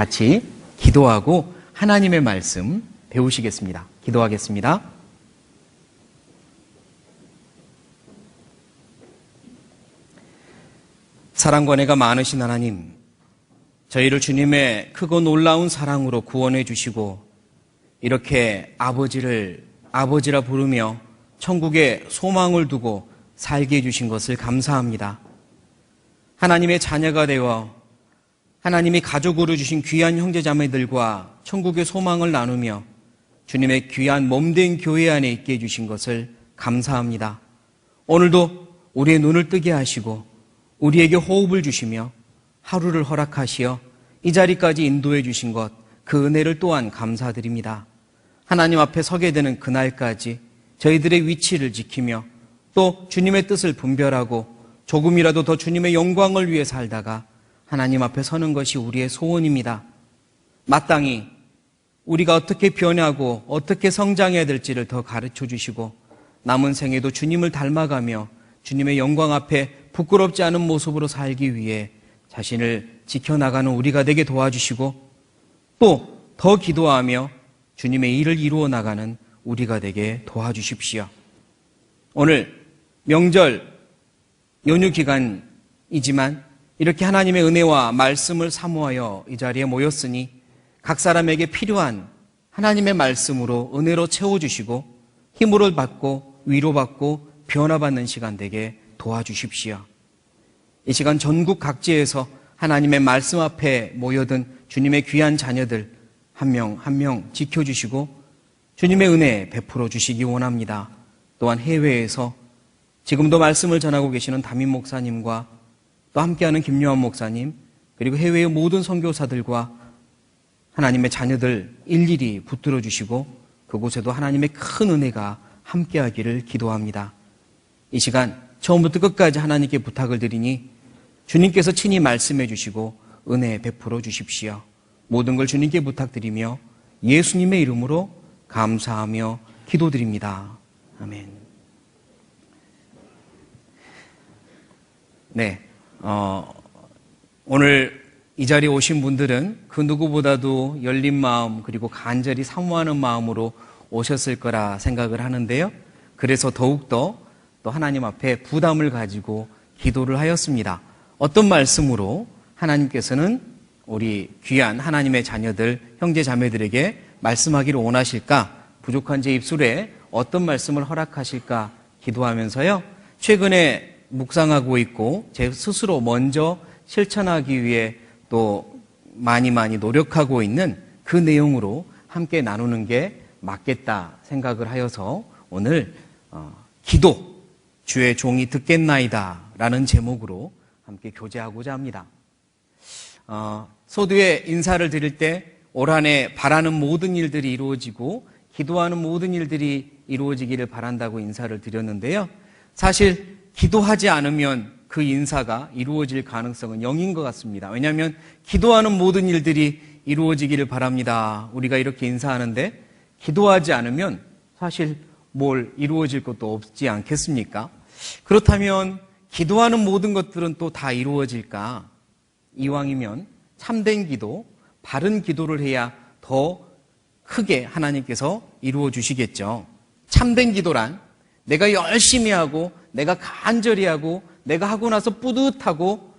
같이 기도하고 하나님의 말씀 배우시겠습니다. 기도하겠습니다. 사랑과 은혜가 많으신 하나님, 저희를 주님의 크고 놀라운 사랑으로 구원해 주시고 이렇게 아버지라 부르며 천국에 소망을 두고 살게 해주신 것을 감사합니다. 하나님의 자녀가 되어 하나님이 가족으로 주신 귀한 형제자매들과 천국의 소망을 나누며 주님의 귀한 몸된 교회 안에 있게 해주신 것을 감사합니다. 오늘도 우리의 눈을 뜨게 하시고 우리에게 호흡을 주시며 하루를 허락하시어 이 자리까지 인도해 주신 것, 그 은혜를 또한 감사드립니다. 하나님 앞에 서게 되는 그날까지 저희들의 위치를 지키며 또 주님의 뜻을 분별하고 조금이라도 더 주님의 영광을 위해 살다가 하나님 앞에 서는 것이 우리의 소원입니다. 마땅히 우리가 어떻게 변하고 어떻게 성장해야 될지를 더 가르쳐 주시고 남은 생에도 주님을 닮아가며 주님의 영광 앞에 부끄럽지 않은 모습으로 살기 위해 자신을 지켜나가는 우리가 되게 도와주시고 또 더 기도하며 주님의 일을 이루어 나가는 우리가 되게 도와주십시오. 오늘 명절 연휴 기간이지만 이렇게 하나님의 은혜와 말씀을 사모하여 이 자리에 모였으니 각 사람에게 필요한 하나님의 말씀으로 은혜로 채워주시고 힘을 받고 위로받고 변화받는 시간 되게 도와주십시오. 이 시간 전국 각지에서 하나님의 말씀 앞에 모여든 주님의 귀한 자녀들 한 명 한 명 지켜주시고 주님의 은혜 베풀어 주시기 원합니다. 또한 해외에서 지금도 말씀을 전하고 계시는 담임 목사님과 또 함께하는 김요한 목사님 그리고 해외의 모든 선교사들과 하나님의 자녀들 일일이 붙들어 주시고 그곳에도 하나님의 큰 은혜가 함께하기를 기도합니다. 이 시간 처음부터 끝까지 하나님께 부탁을 드리니 주님께서 친히 말씀해 주시고 은혜 베풀어 주십시오. 모든 걸 주님께 부탁드리며 예수님의 이름으로 감사하며 기도드립니다. 아멘. 네, 오늘 이 자리에 오신 분들은 그 누구보다도 열린 마음 그리고 간절히 사모하는 마음으로 오셨을 거라 생각을 하는데요. 그래서 더욱더 또 하나님 앞에 부담을 가지고 기도를 하였습니다. 어떤 말씀으로 하나님께서는 우리 귀한 하나님의 자녀들, 형제 자매들에게 말씀하기를 원하실까? 부족한 제 입술에 어떤 말씀을 허락하실까? 기도하면서요. 최근에 묵상하고 있고 제 스스로 먼저 실천하기 위해 또 많이 노력하고 있는 그 내용으로 함께 나누는 게 맞겠다 생각을 하여서 오늘 기도, 주의 종이 듣겠나이다 라는 제목으로 함께 교제하고자 합니다. 소두에 인사를 드릴 때 올 한 해 바라는 모든 일들이 이루어지고 기도하는 모든 일들이 이루어지기를 바란다고 인사를 드렸는데요. 사실 기도하지 않으면 그 인사가 이루어질 가능성은 0인 것 같습니다. 왜냐하면 기도하는 모든 일들이 이루어지기를 바랍니다. 우리가 이렇게 인사하는데 기도하지 않으면 사실 뭘 이루어질 것도 없지 않겠습니까? 그렇다면 기도하는 모든 것들은 또 다 이루어질까? 이왕이면 참된 기도, 바른 기도를 해야 더 크게 하나님께서 이루어 주시겠죠. 참된 기도란 내가 열심히 하고 내가 간절히 하고 내가 하고 나서 뿌듯하고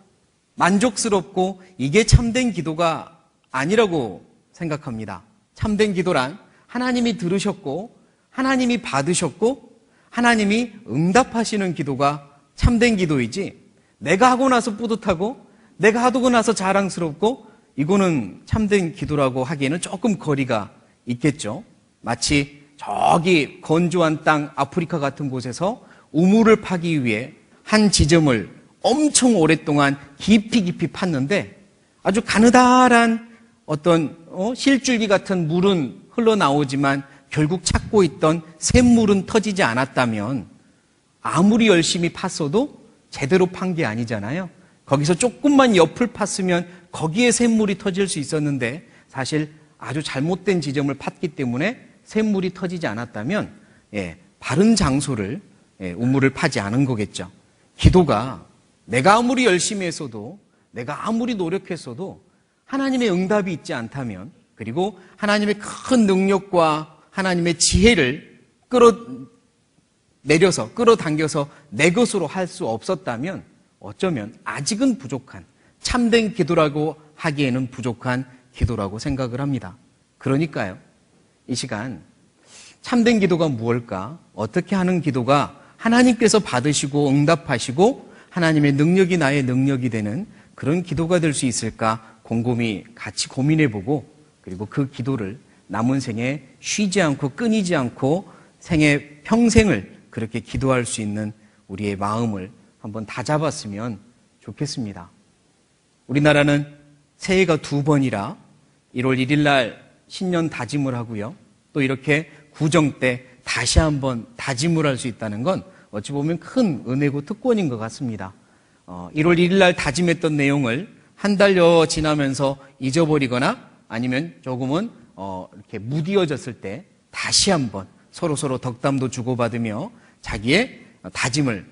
만족스럽고 이게 참된 기도가 아니라고 생각합니다. 참된 기도란 하나님이 들으셨고 하나님이 받으셨고 하나님이 응답하시는 기도가 참된 기도이지 내가 하고 나서 뿌듯하고 내가 하고 나서 자랑스럽고 이거는 참된 기도라고 하기에는 조금 거리가 있겠죠. 마치 저기 건조한 땅 아프리카 같은 곳에서 우물을 파기 위해 한 지점을 엄청 오랫동안 깊이 팠는데 아주 가느다란 어떤 실줄기 같은 물은 흘러나오지만 결국 찾고 있던 샘물은 터지지 않았다면 아무리 열심히 팠어도 제대로 판 게 아니잖아요. 거기서 조금만 옆을 팠으면 거기에 샘물이 터질 수 있었는데 사실 아주 잘못된 지점을 팠기 때문에 샘물이 터지지 않았다면 바른 장소를 우물을 파지 않은 거겠죠. 기도가 내가 아무리 열심히 했어도 내가 아무리 노력했어도 하나님의 응답이 있지 않다면, 그리고 하나님의 큰 능력과 하나님의 지혜를 끌어당겨서 내 것으로 할 수 없었다면 어쩌면 아직은 부족한, 참된 기도라고 하기에는 부족한 기도라고 생각을 합니다. 그러니까요, 이 시간 참된 기도가 무엇일까? 어떻게 하는 기도가 하나님께서 받으시고 응답하시고 하나님의 능력이 나의 능력이 되는 그런 기도가 될 수 있을까 곰곰이 같이 고민해보고, 그리고 그 기도를 남은 생에 쉬지 않고 끊이지 않고 생애 평생을 그렇게 기도할 수 있는 우리의 마음을 한번 다잡았으면 좋겠습니다. 우리나라는 새해가 2번이라 1월 1일 날 신년 다짐을 하고요. 또 이렇게 구정 때 다시 한번 다짐을 할 수 있다는 건 어찌 보면 큰 은혜고 특권인 것 같습니다. 1월 1일 날 다짐했던 내용을 한 달여 지나면서 잊어버리거나 아니면 조금은 이렇게 무디어졌을 때 다시 한번 서로 덕담도 주고받으며 자기의 다짐을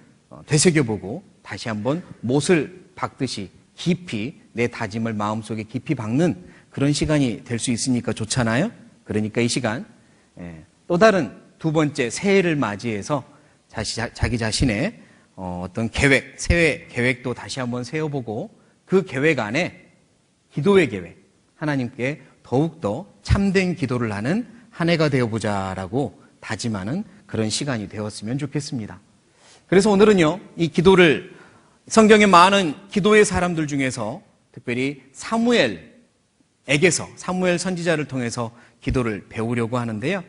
되새겨보고 다시 한번 못을 박듯이 깊이 내 다짐을 마음속에 깊이 박는 그런 시간이 될 수 있으니까 좋잖아요. 그러니까 이 시간 또 다른 2번째 새해를 맞이해서 자기 자신의 어떤 계획, 새해 계획도 다시 한번 세워보고 그 계획 안에 기도의 계획, 하나님께 더욱더 참된 기도를 하는 한 해가 되어보자라고 다짐하는 그런 시간이 되었으면 좋겠습니다. 그래서 오늘은요, 이 기도를 성경의 많은 기도의 사람들 중에서 특별히 사무엘에게서, 사무엘 선지자를 통해서 기도를 배우려고 하는데요.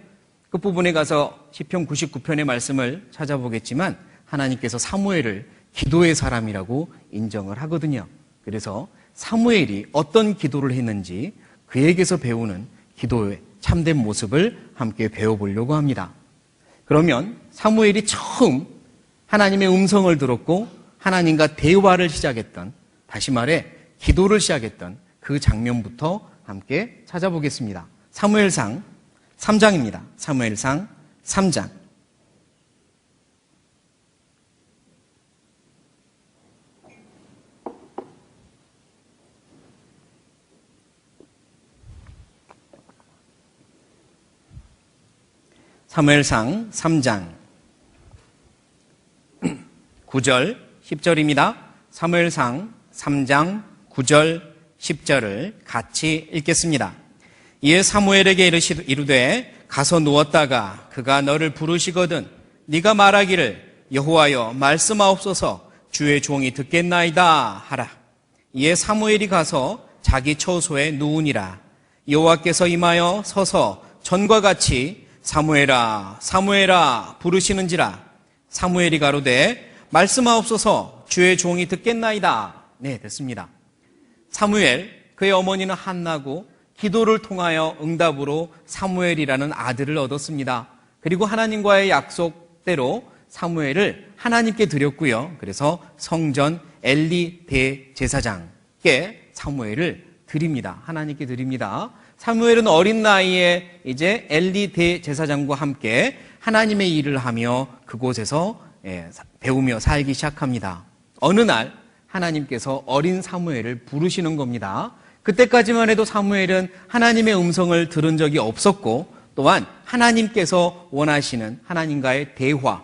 그 부분에 가서 시편 99편의 말씀을 찾아보겠지만 하나님께서 사무엘을 기도의 사람이라고 인정을 하거든요. 그래서 사무엘이 어떤 기도를 했는지 그에게서 배우는 기도의 참된 모습을 함께 배워보려고 합니다. 그러면 사무엘이 처음 하나님의 음성을 들었고 하나님과 대화를 시작했던, 다시 말해 기도를 시작했던 그 장면부터 함께 찾아보겠습니다. 사무엘상 3장입니다. 사무엘상 3장. 사무엘상 3장 9절 10절입니다. 사무엘상 3장 9절 10절을 같이 읽겠습니다. 이에 사무엘에게 이르되 가서 누웠다가 그가 너를 부르시거든 네가 말하기를 여호와여 말씀하옵소서 주의 종이 듣겠나이다 하라. 이에 사무엘이 가서 자기 처소에 누우니라. 여호와께서 임하여 서서 전과 같이 사무엘아 사무엘아 부르시는지라. 사무엘이 가로되 말씀하옵소서 주의 종이 듣겠나이다. 네, 됐습니다. 사무엘, 그의 어머니는 한나고 기도를 통하여 응답으로 사무엘이라는 아들을 얻었습니다. 그리고 하나님과의 약속대로 사무엘을 하나님께 드렸고요. 그래서 성전 엘리 대제사장께 사무엘을 드립니다. 하나님께 드립니다. 사무엘은 어린 나이에 이제 엘리 대제사장과 함께 하나님의 일을 하며 그곳에서 배우며 살기 시작합니다. 어느 날 하나님께서 어린 사무엘을 부르시는 겁니다. 그때까지만 해도 사무엘은 하나님의 음성을 들은 적이 없었고 또한 하나님께서 원하시는 하나님과의 대화,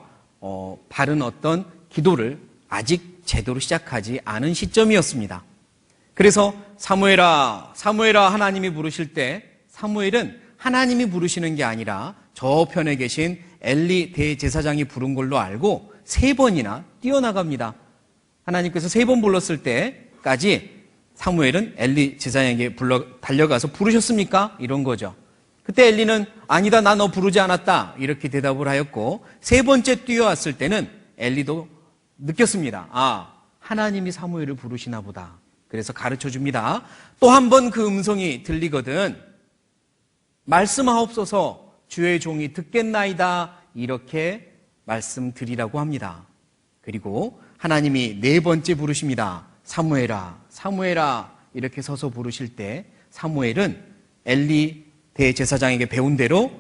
바른 어떤 기도를 아직 제대로 시작하지 않은 시점이었습니다. 그래서 사무엘아 사무엘아 하나님이 부르실 때 사무엘은 하나님이 부르시는 게 아니라 저편에 계신 엘리 대제사장이 부른 걸로 알고 3번이나 뛰어나갑니다. 하나님께서 3번 불렀을 때까지 사무엘은 엘리 제사장에게 달려가서 부르셨습니까? 이런 거죠. 그때 엘리는 아니다 나 너 부르지 않았다 이렇게 대답을 하였고 3번째 뛰어왔을 때는 엘리도 느꼈습니다. 아, 하나님이 사무엘을 부르시나 보다. 그래서 가르쳐 줍니다. 또 한 번 그 음성이 들리거든 말씀하옵소서 주의 종이 듣겠나이다 이렇게 말씀드리라고 합니다. 그리고 하나님이 4번째 부르십니다. 사무엘아 사무엘아 이렇게 서서 부르실 때 사무엘은 엘리 대제사장에게 배운 대로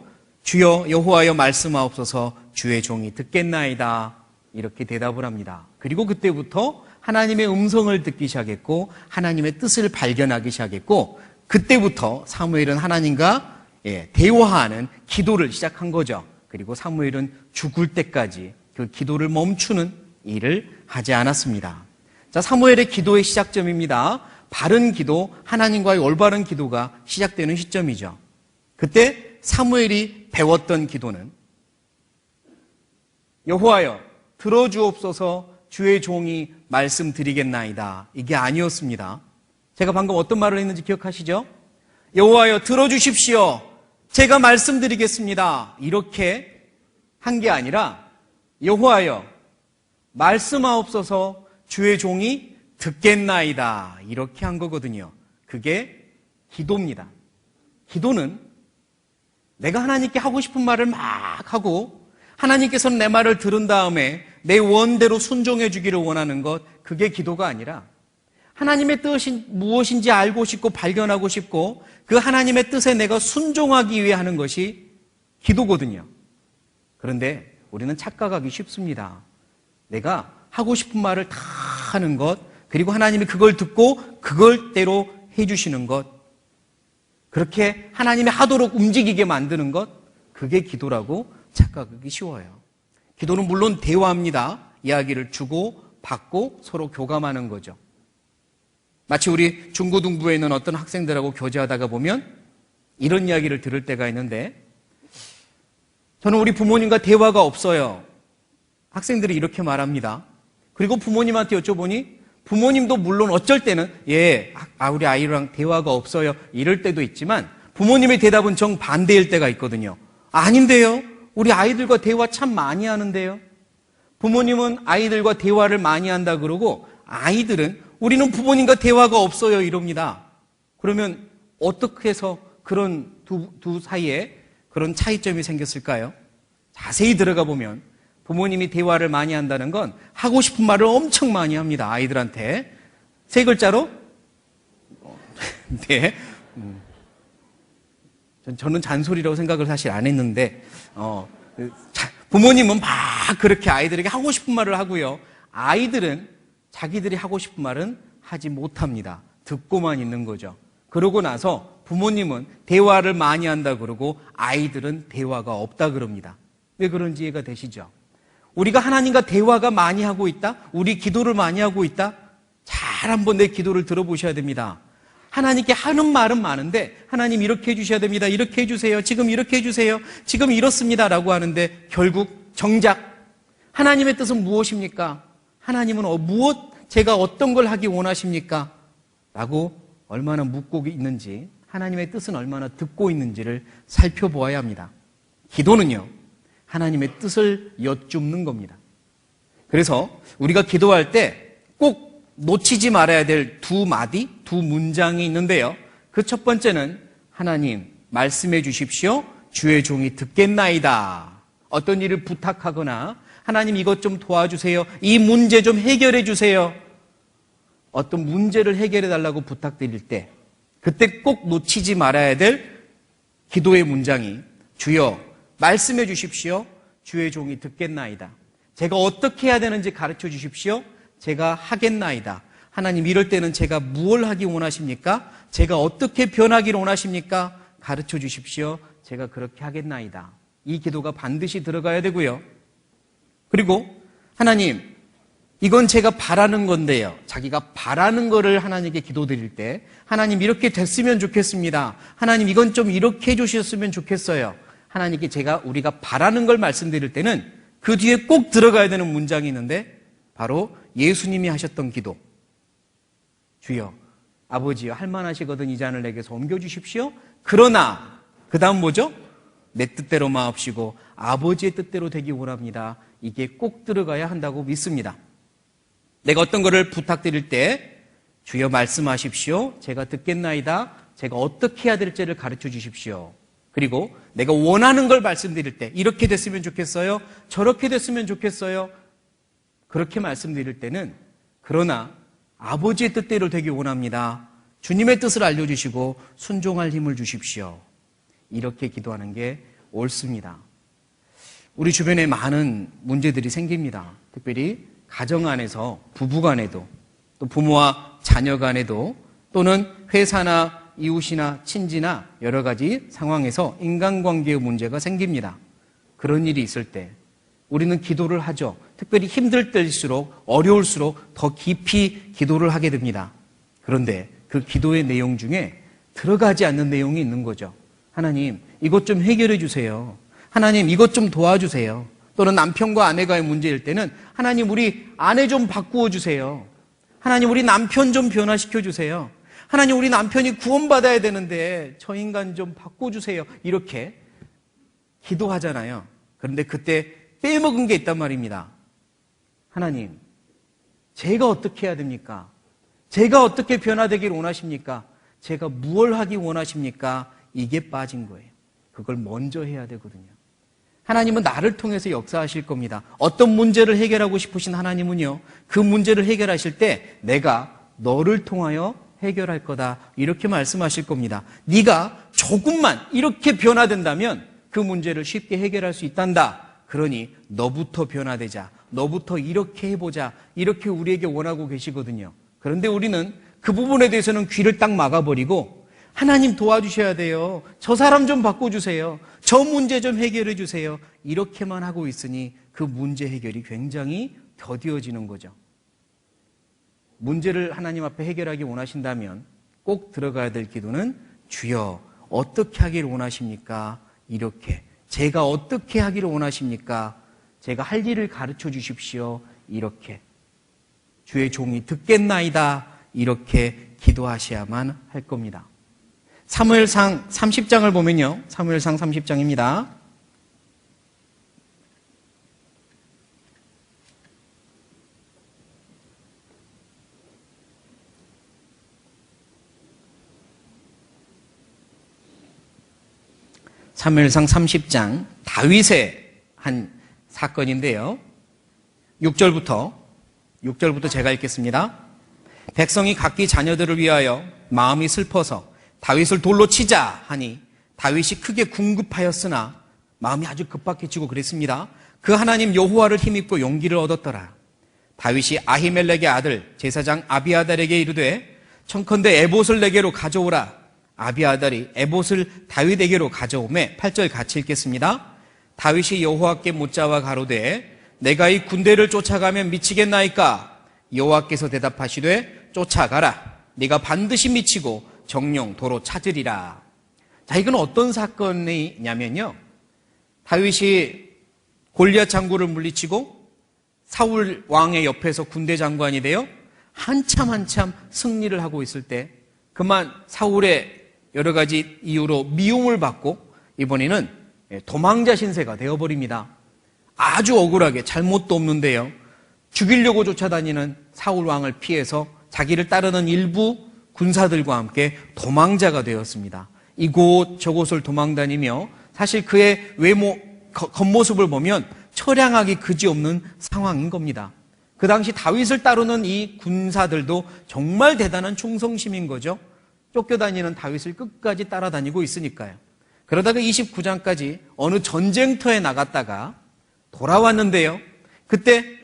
주여 여호와여 말씀하옵소서 주의 종이 듣겠나이다 이렇게 대답을 합니다. 그리고 그때부터 하나님의 음성을 듣기 시작했고 하나님의 뜻을 발견하기 시작했고 그때부터 사무엘은 하나님과 대화하는 기도를 시작한 거죠. 그리고 사무엘은 죽을 때까지 그 기도를 멈추는 일을 하지 않았습니다. 자, 사무엘의 기도의 시작점입니다. 바른 기도, 하나님과의 올바른 기도가 시작되는 시점이죠. 그때 사무엘이 배웠던 기도는 여호와여 들어주옵소서 주의 종이 말씀드리겠나이다. 이게 아니었습니다. 제가 방금 어떤 말을 했는지 기억하시죠? 여호와여 들어주십시오. 제가 말씀드리겠습니다. 이렇게 한 게 아니라 여호와여 말씀하옵소서 주의 종이 듣겠나이다. 이렇게 한 거거든요. 그게 기도입니다. 기도는 내가 하나님께 하고 싶은 말을 막 하고 하나님께서는 내 말을 들은 다음에 내 원대로 순종해 주기를 원하는 것, 그게 기도가 아니라 하나님의 뜻이 무엇인지 알고 싶고 발견하고 싶고 그 하나님의 뜻에 내가 순종하기 위해 하는 것이 기도거든요. 그런데 우리는 착각하기 쉽습니다. 내가 하고 싶은 말을 다 하는 것, 그리고 하나님이 그걸 듣고 그걸대로 해주시는 것, 그렇게 하나님이 하도록 움직이게 만드는 것, 그게 기도라고 착각하기 쉬워요. 기도는 물론 대화입니다. 이야기를 주고 받고 서로 교감하는 거죠. 마치 우리 중고등부에 있는 어떤 학생들하고 교제하다가 보면 이런 이야기를 들을 때가 있는데, 저는 우리 부모님과 대화가 없어요. 학생들이 이렇게 말합니다. 그리고 부모님한테 여쭤보니 부모님도 물론 어쩔 때는 우리 아이랑 대화가 없어요 이럴 때도 있지만 부모님의 대답은 정반대일 때가 있거든요. 아닌데요, 우리 아이들과 대화 참 많이 하는데요. 부모님은 아이들과 대화를 많이 한다 그러고 아이들은 우리는 부모님과 대화가 없어요 이럽니다. 그러면 어떻게 해서 그런 두 사이에 그런 차이점이 생겼을까요? 자세히 들어가 보면 부모님이 대화를 많이 한다는 건 하고 싶은 말을 엄청 많이 합니다. 아이들한테. 3글자로? 네. 저는 잔소리라고 생각을 사실 안 했는데, 부모님은 막 그렇게 아이들에게 하고 싶은 말을 하고요. 아이들은 자기들이 하고 싶은 말은 하지 못합니다. 듣고만 있는 거죠. 그러고 나서 부모님은 대화를 많이 한다 그러고 아이들은 대화가 없다 그럽니다. 왜 그런지 이해가 되시죠? 우리가 하나님과 대화가 많이 하고 있다? 우리 기도를 많이 하고 있다? 잘 한번 내 기도를 들어보셔야 됩니다. 하나님께 하는 말은 많은데 하나님 이렇게 해주셔야 됩니다. 이렇게 해주세요. 지금 이렇게 해주세요. 지금 이렇습니다. 라고 하는데 결국 정작 하나님의 뜻은 무엇입니까? 하나님은 제가 어떤 걸 하기 원하십니까? 라고 얼마나 묻고 있는지, 하나님의 뜻은 얼마나 듣고 있는지를 살펴보아야 합니다. 기도는요, 하나님의 뜻을 여쭙는 겁니다. 그래서 우리가 기도할 때 꼭 놓치지 말아야 될 두 문장이 있는데요. 그 첫 번째는 하나님 말씀해 주십시오. 주의 종이 듣겠나이다. 어떤 일을 부탁하거나 하나님 이것 좀 도와주세요. 이 문제 좀 해결해 주세요. 어떤 문제를 해결해 달라고 부탁드릴 때 그때 꼭 놓치지 말아야 될 기도의 문장이 주여 말씀해 주십시오. 주의 종이 듣겠나이다. 제가 어떻게 해야 되는지 가르쳐 주십시오. 제가 하겠나이다. 하나님 이럴 때는 제가 무엇을 하기 원하십니까? 제가 어떻게 변하기를 원하십니까? 가르쳐 주십시오. 제가 그렇게 하겠나이다. 이 기도가 반드시 들어가야 되고요. 그리고 하나님 이건 제가 바라는 건데요. 자기가 바라는 거를 하나님께 기도드릴 때 하나님 이렇게 됐으면 좋겠습니다. 하나님 이건 좀 이렇게 해주셨으면 좋겠어요. 하나님께 우리가 바라는 걸 말씀드릴 때는 그 뒤에 꼭 들어가야 되는 문장이 있는데 바로 예수님이 하셨던 기도. 주여 아버지여 할만하시거든 이 잔을 내게서 옮겨주십시오. 그러나 그 다음 뭐죠? 내 뜻대로 마옵시고 아버지의 뜻대로 되기 원합니다. 이게 꼭 들어가야 한다고 믿습니다. 내가 어떤 거를 부탁드릴 때 주여 말씀하십시오. 제가 듣겠나이다. 제가 어떻게 해야 될지를 가르쳐 주십시오. 그리고 내가 원하는 걸 말씀드릴 때 이렇게 됐으면 좋겠어요. 저렇게 됐으면 좋겠어요. 그렇게 말씀드릴 때는 그러나 아버지의 뜻대로 되기 원합니다. 주님의 뜻을 알려주시고 순종할 힘을 주십시오. 이렇게 기도하는 게 옳습니다. 우리 주변에 많은 문제들이 생깁니다. 특별히 가정 안에서 부부 간에도 또 부모와 자녀 간에도 또는 회사나 이웃이나 친지나 여러 가지 상황에서 인간관계의 문제가 생깁니다. 그런 일이 있을 때 우리는 기도를 하죠. 특별히 힘들 때일수록 어려울수록 더 깊이 기도를 하게 됩니다. 그런데 그 기도의 내용 중에 들어가지 않는 내용이 있는 거죠. 하나님, 이것 좀 해결해 주세요. 하나님, 이것 좀 도와주세요. 또는 남편과 아내가의 문제일 때는 하나님, 우리 아내 좀 바꾸어 주세요. 하나님, 우리 남편 좀 변화시켜 주세요. 하나님, 우리 남편이 구원받아야 되는데 저 인간 좀 바꿔주세요. 이렇게 기도하잖아요. 그런데 그때 빼먹은 게 있단 말입니다. 하나님, 제가 어떻게 해야 됩니까? 제가 어떻게 변화되기를 원하십니까? 제가 무엇을 하기 원하십니까? 이게 빠진 거예요. 그걸 먼저 해야 되거든요. 하나님은 나를 통해서 역사하실 겁니다. 어떤 문제를 해결하고 싶으신 하나님은요, 그 문제를 해결하실 때 내가 너를 통하여 해결할 거다, 이렇게 말씀하실 겁니다. 네가 조금만 이렇게 변화된다면 그 문제를 쉽게 해결할 수 있단다. 그러니 너부터 변화되자, 너부터 이렇게 해보자, 이렇게 우리에게 원하고 계시거든요. 그런데 우리는 그 부분에 대해서는 귀를 딱 막아버리고 하나님 도와주셔야 돼요. 저 사람 좀 바꿔주세요. 저 문제 좀 해결해 주세요. 이렇게만 하고 있으니 그 문제 해결이 굉장히 더디어지는 거죠. 문제를 하나님 앞에 해결하기 원하신다면 꼭 들어가야 될 기도는 주여 어떻게 하기를 원하십니까? 이렇게. 제가 어떻게 하기를 원하십니까? 제가 할 일을 가르쳐 주십시오. 이렇게. 주의 종이 듣겠나이다. 이렇게 기도하셔야만 할 겁니다. 사무엘상 30장을 보면요. 사무엘상 30장입니다. 사무엘상 30장 다윗의 한 사건인데요. 6절부터 제가 읽겠습니다. 백성이 각기 자녀들을 위하여 마음이 슬퍼서 다윗을 돌로 치자 하니 다윗이 크게 궁급하였으나 마음이 아주 급박해지고 그랬습니다. 그 하나님 여호와를 힘입고 용기를 얻었더라. 다윗이 아히멜렉의 아들 제사장 아비아달에게 이르되 청컨대 에봇을 내게로 가져오라. 아비아달이 에봇을 다윗에게로 가져오매 8절 같이 읽겠습니다. 다윗이 여호와께 묻자와 가로되 내가 이 군대를 쫓아가면 미치겠나이까? 여호와께서 대답하시되 쫓아가라. 네가 반드시 미치고 정령 도로 찾으리라. 자, 이건 어떤 사건이냐면요, 다윗이 골리앗 장군을 물리치고 사울 왕의 옆에서 군대 장관이 되어 한참 승리를 하고 있을 때 그만 사울의 여러 가지 이유로 미움을 받고 이번에는 도망자 신세가 되어버립니다. 아주 억울하게, 잘못도 없는데요, 죽이려고 쫓아다니는 사울 왕을 피해서 자기를 따르는 일부 군사들과 함께 도망자가 되었습니다. 이곳 저곳을 도망다니며 사실 그의 겉모습을 보면 처량하기 그지없는 상황인 겁니다. 그 당시 다윗을 따르는 이 군사들도 정말 대단한 충성심인 거죠. 쫓겨다니는 다윗을 끝까지 따라다니고 있으니까요. 그러다가 29장까지 어느 전쟁터에 나갔다가 돌아왔는데요. 그때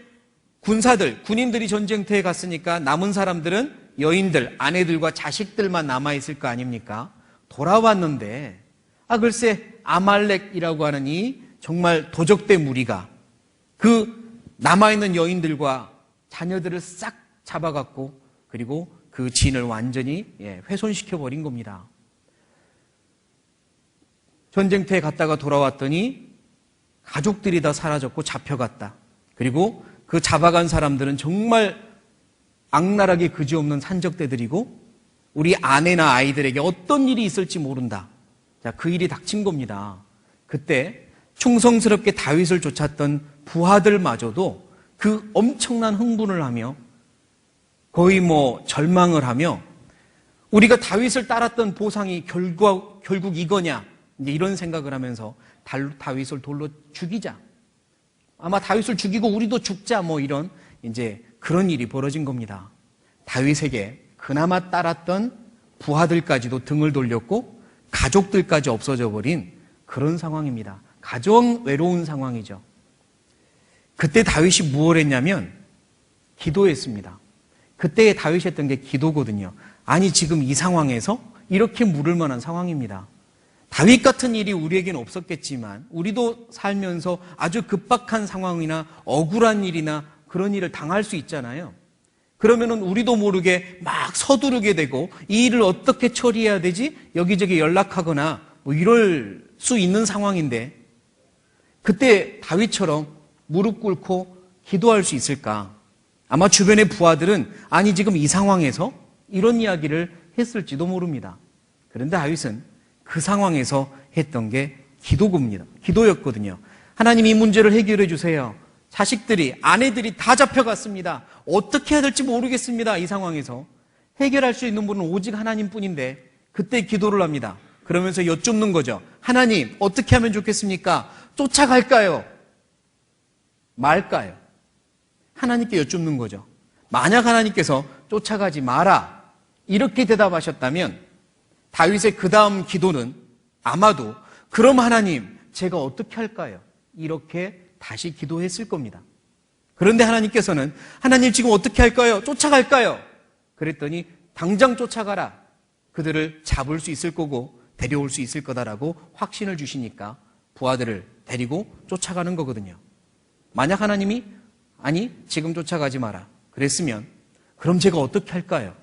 군인들이 전쟁터에 갔으니까 남은 사람들은 여인들, 아내들과 자식들만 남아있을 거 아닙니까? 돌아왔는데 글쎄 아말렉이라고 하는 이 정말 도적대 무리가 그 남아있는 여인들과 자녀들을 싹 잡아갔고 그리고 그 진을 완전히 훼손시켜버린 겁니다. 전쟁터에 갔다가 돌아왔더니 가족들이 다 사라졌고 잡혀갔다. 그리고 그 잡아간 사람들은 정말 악랄하게 그지없는 산적대들이고 우리 아내나 아이들에게 어떤 일이 있을지 모른다. 자, 그 일이 닥친 겁니다. 그때 충성스럽게 다윗을 쫓았던 부하들마저도 그 엄청난 흥분을 하며 거의 절망을 하며 우리가 다윗을 따랐던 보상이 결국 이거냐, 이제 이런 생각을 하면서 다윗을 돌로 죽이자. 아마 다윗을 죽이고 우리도 죽자, 이런 이제 그런 일이 벌어진 겁니다. 다윗에게 그나마 따랐던 부하들까지도 등을 돌렸고 가족들까지 없어져 버린 그런 상황입니다. 가장 외로운 상황이죠. 그때 다윗이 무엇을 했냐면 기도했습니다. 그때 다윗이 했던 게 기도거든요. 아니 지금 이 상황에서 이렇게 물을 만한 상황입니다. 다윗 같은 일이 우리에게는 없었겠지만 우리도 살면서 아주 급박한 상황이나 억울한 일이나 그런 일을 당할 수 있잖아요. 그러면은 우리도 모르게 막 서두르게 되고 이 일을 어떻게 처리해야 되지? 여기저기 연락하거나 뭐 이럴 수 있는 상황인데 그때 다윗처럼 무릎 꿇고 기도할 수 있을까? 아마 주변의 부하들은 아니 지금 이 상황에서 이런 이야기를 했을지도 모릅니다. 그런데 다윗은 그 상황에서 했던 게 기도였거든요. 하나님 이 문제를 해결해 주세요. 자식들이, 아내들이 다 잡혀갔습니다. 어떻게 해야 될지 모르겠습니다. 이 상황에서. 해결할 수 있는 분은 오직 하나님뿐인데 그때 기도를 합니다. 그러면서 여쭙는 거죠. 하나님, 어떻게 하면 좋겠습니까? 쫓아갈까요? 말까요? 하나님께 여쭙는 거죠. 만약 하나님께서 쫓아가지 마라 이렇게 대답하셨다면 다윗의 그 다음 기도는 아마도 그럼 하나님 제가 어떻게 할까요? 이렇게 다시 기도했을 겁니다. 그런데 하나님께서는 하나님 지금 어떻게 할까요? 쫓아갈까요? 그랬더니 당장 쫓아가라. 그들을 잡을 수 있을 거고 데려올 수 있을 거다라고 확신을 주시니까 부하들을 데리고 쫓아가는 거거든요. 만약 하나님이 아니 지금 쫓아가지 마라 그랬으면 그럼 제가 어떻게 할까요?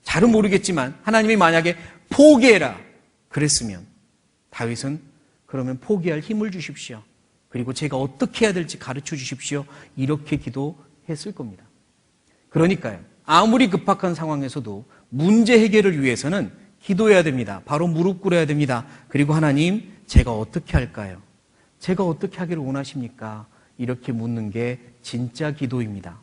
잘은 모르겠지만 하나님이 만약에 포기해라 그랬으면 다윗은 그러면 포기할 힘을 주십시오. 그리고 제가 어떻게 해야 될지 가르쳐 주십시오. 이렇게 기도했을 겁니다. 그러니까요. 아무리 급박한 상황에서도 문제 해결을 위해서는 기도해야 됩니다. 바로 무릎 꿇어야 됩니다. 그리고 하나님 제가 어떻게 할까요? 제가 어떻게 하기를 원하십니까? 이렇게 묻는 게 진짜 기도입니다.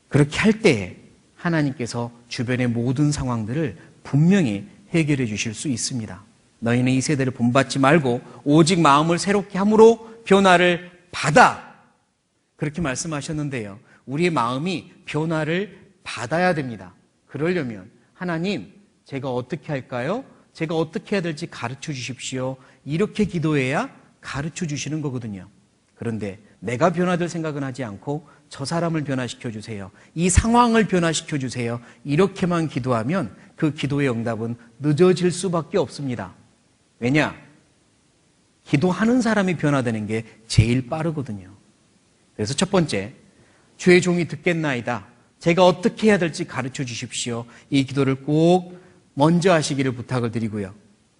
그렇게 할 때에 하나님께서 주변의 모든 상황들을 분명히 해결해 주실 수 있습니다. 너희는 이 세대를 본받지 말고 오직 마음을 새롭게 함으로 변화를 받아. 그렇게 말씀하셨는데요. 우리의 마음이 변화를 받아야 됩니다. 그러려면 하나님 제가 어떻게 할까요? 제가 어떻게 해야 될지 가르쳐 주십시오. 이렇게 기도해야 가르쳐 주시는 거거든요. 그런데 내가 변화될 생각은 하지 않고 저 사람을 변화시켜 주세요. 이 상황을 변화시켜 주세요. 이렇게만 기도하면 그 기도의 응답은 늦어질 수밖에 없습니다. 왜냐? 기도하는 사람이 변화되는 게 제일 빠르거든요. 그래서 첫 번째, 주의 종이 듣겠나이다. 제가 어떻게 해야 될지 가르쳐 주십시오. 이 기도를 꼭 먼저 하시기를 부탁을 드리고요.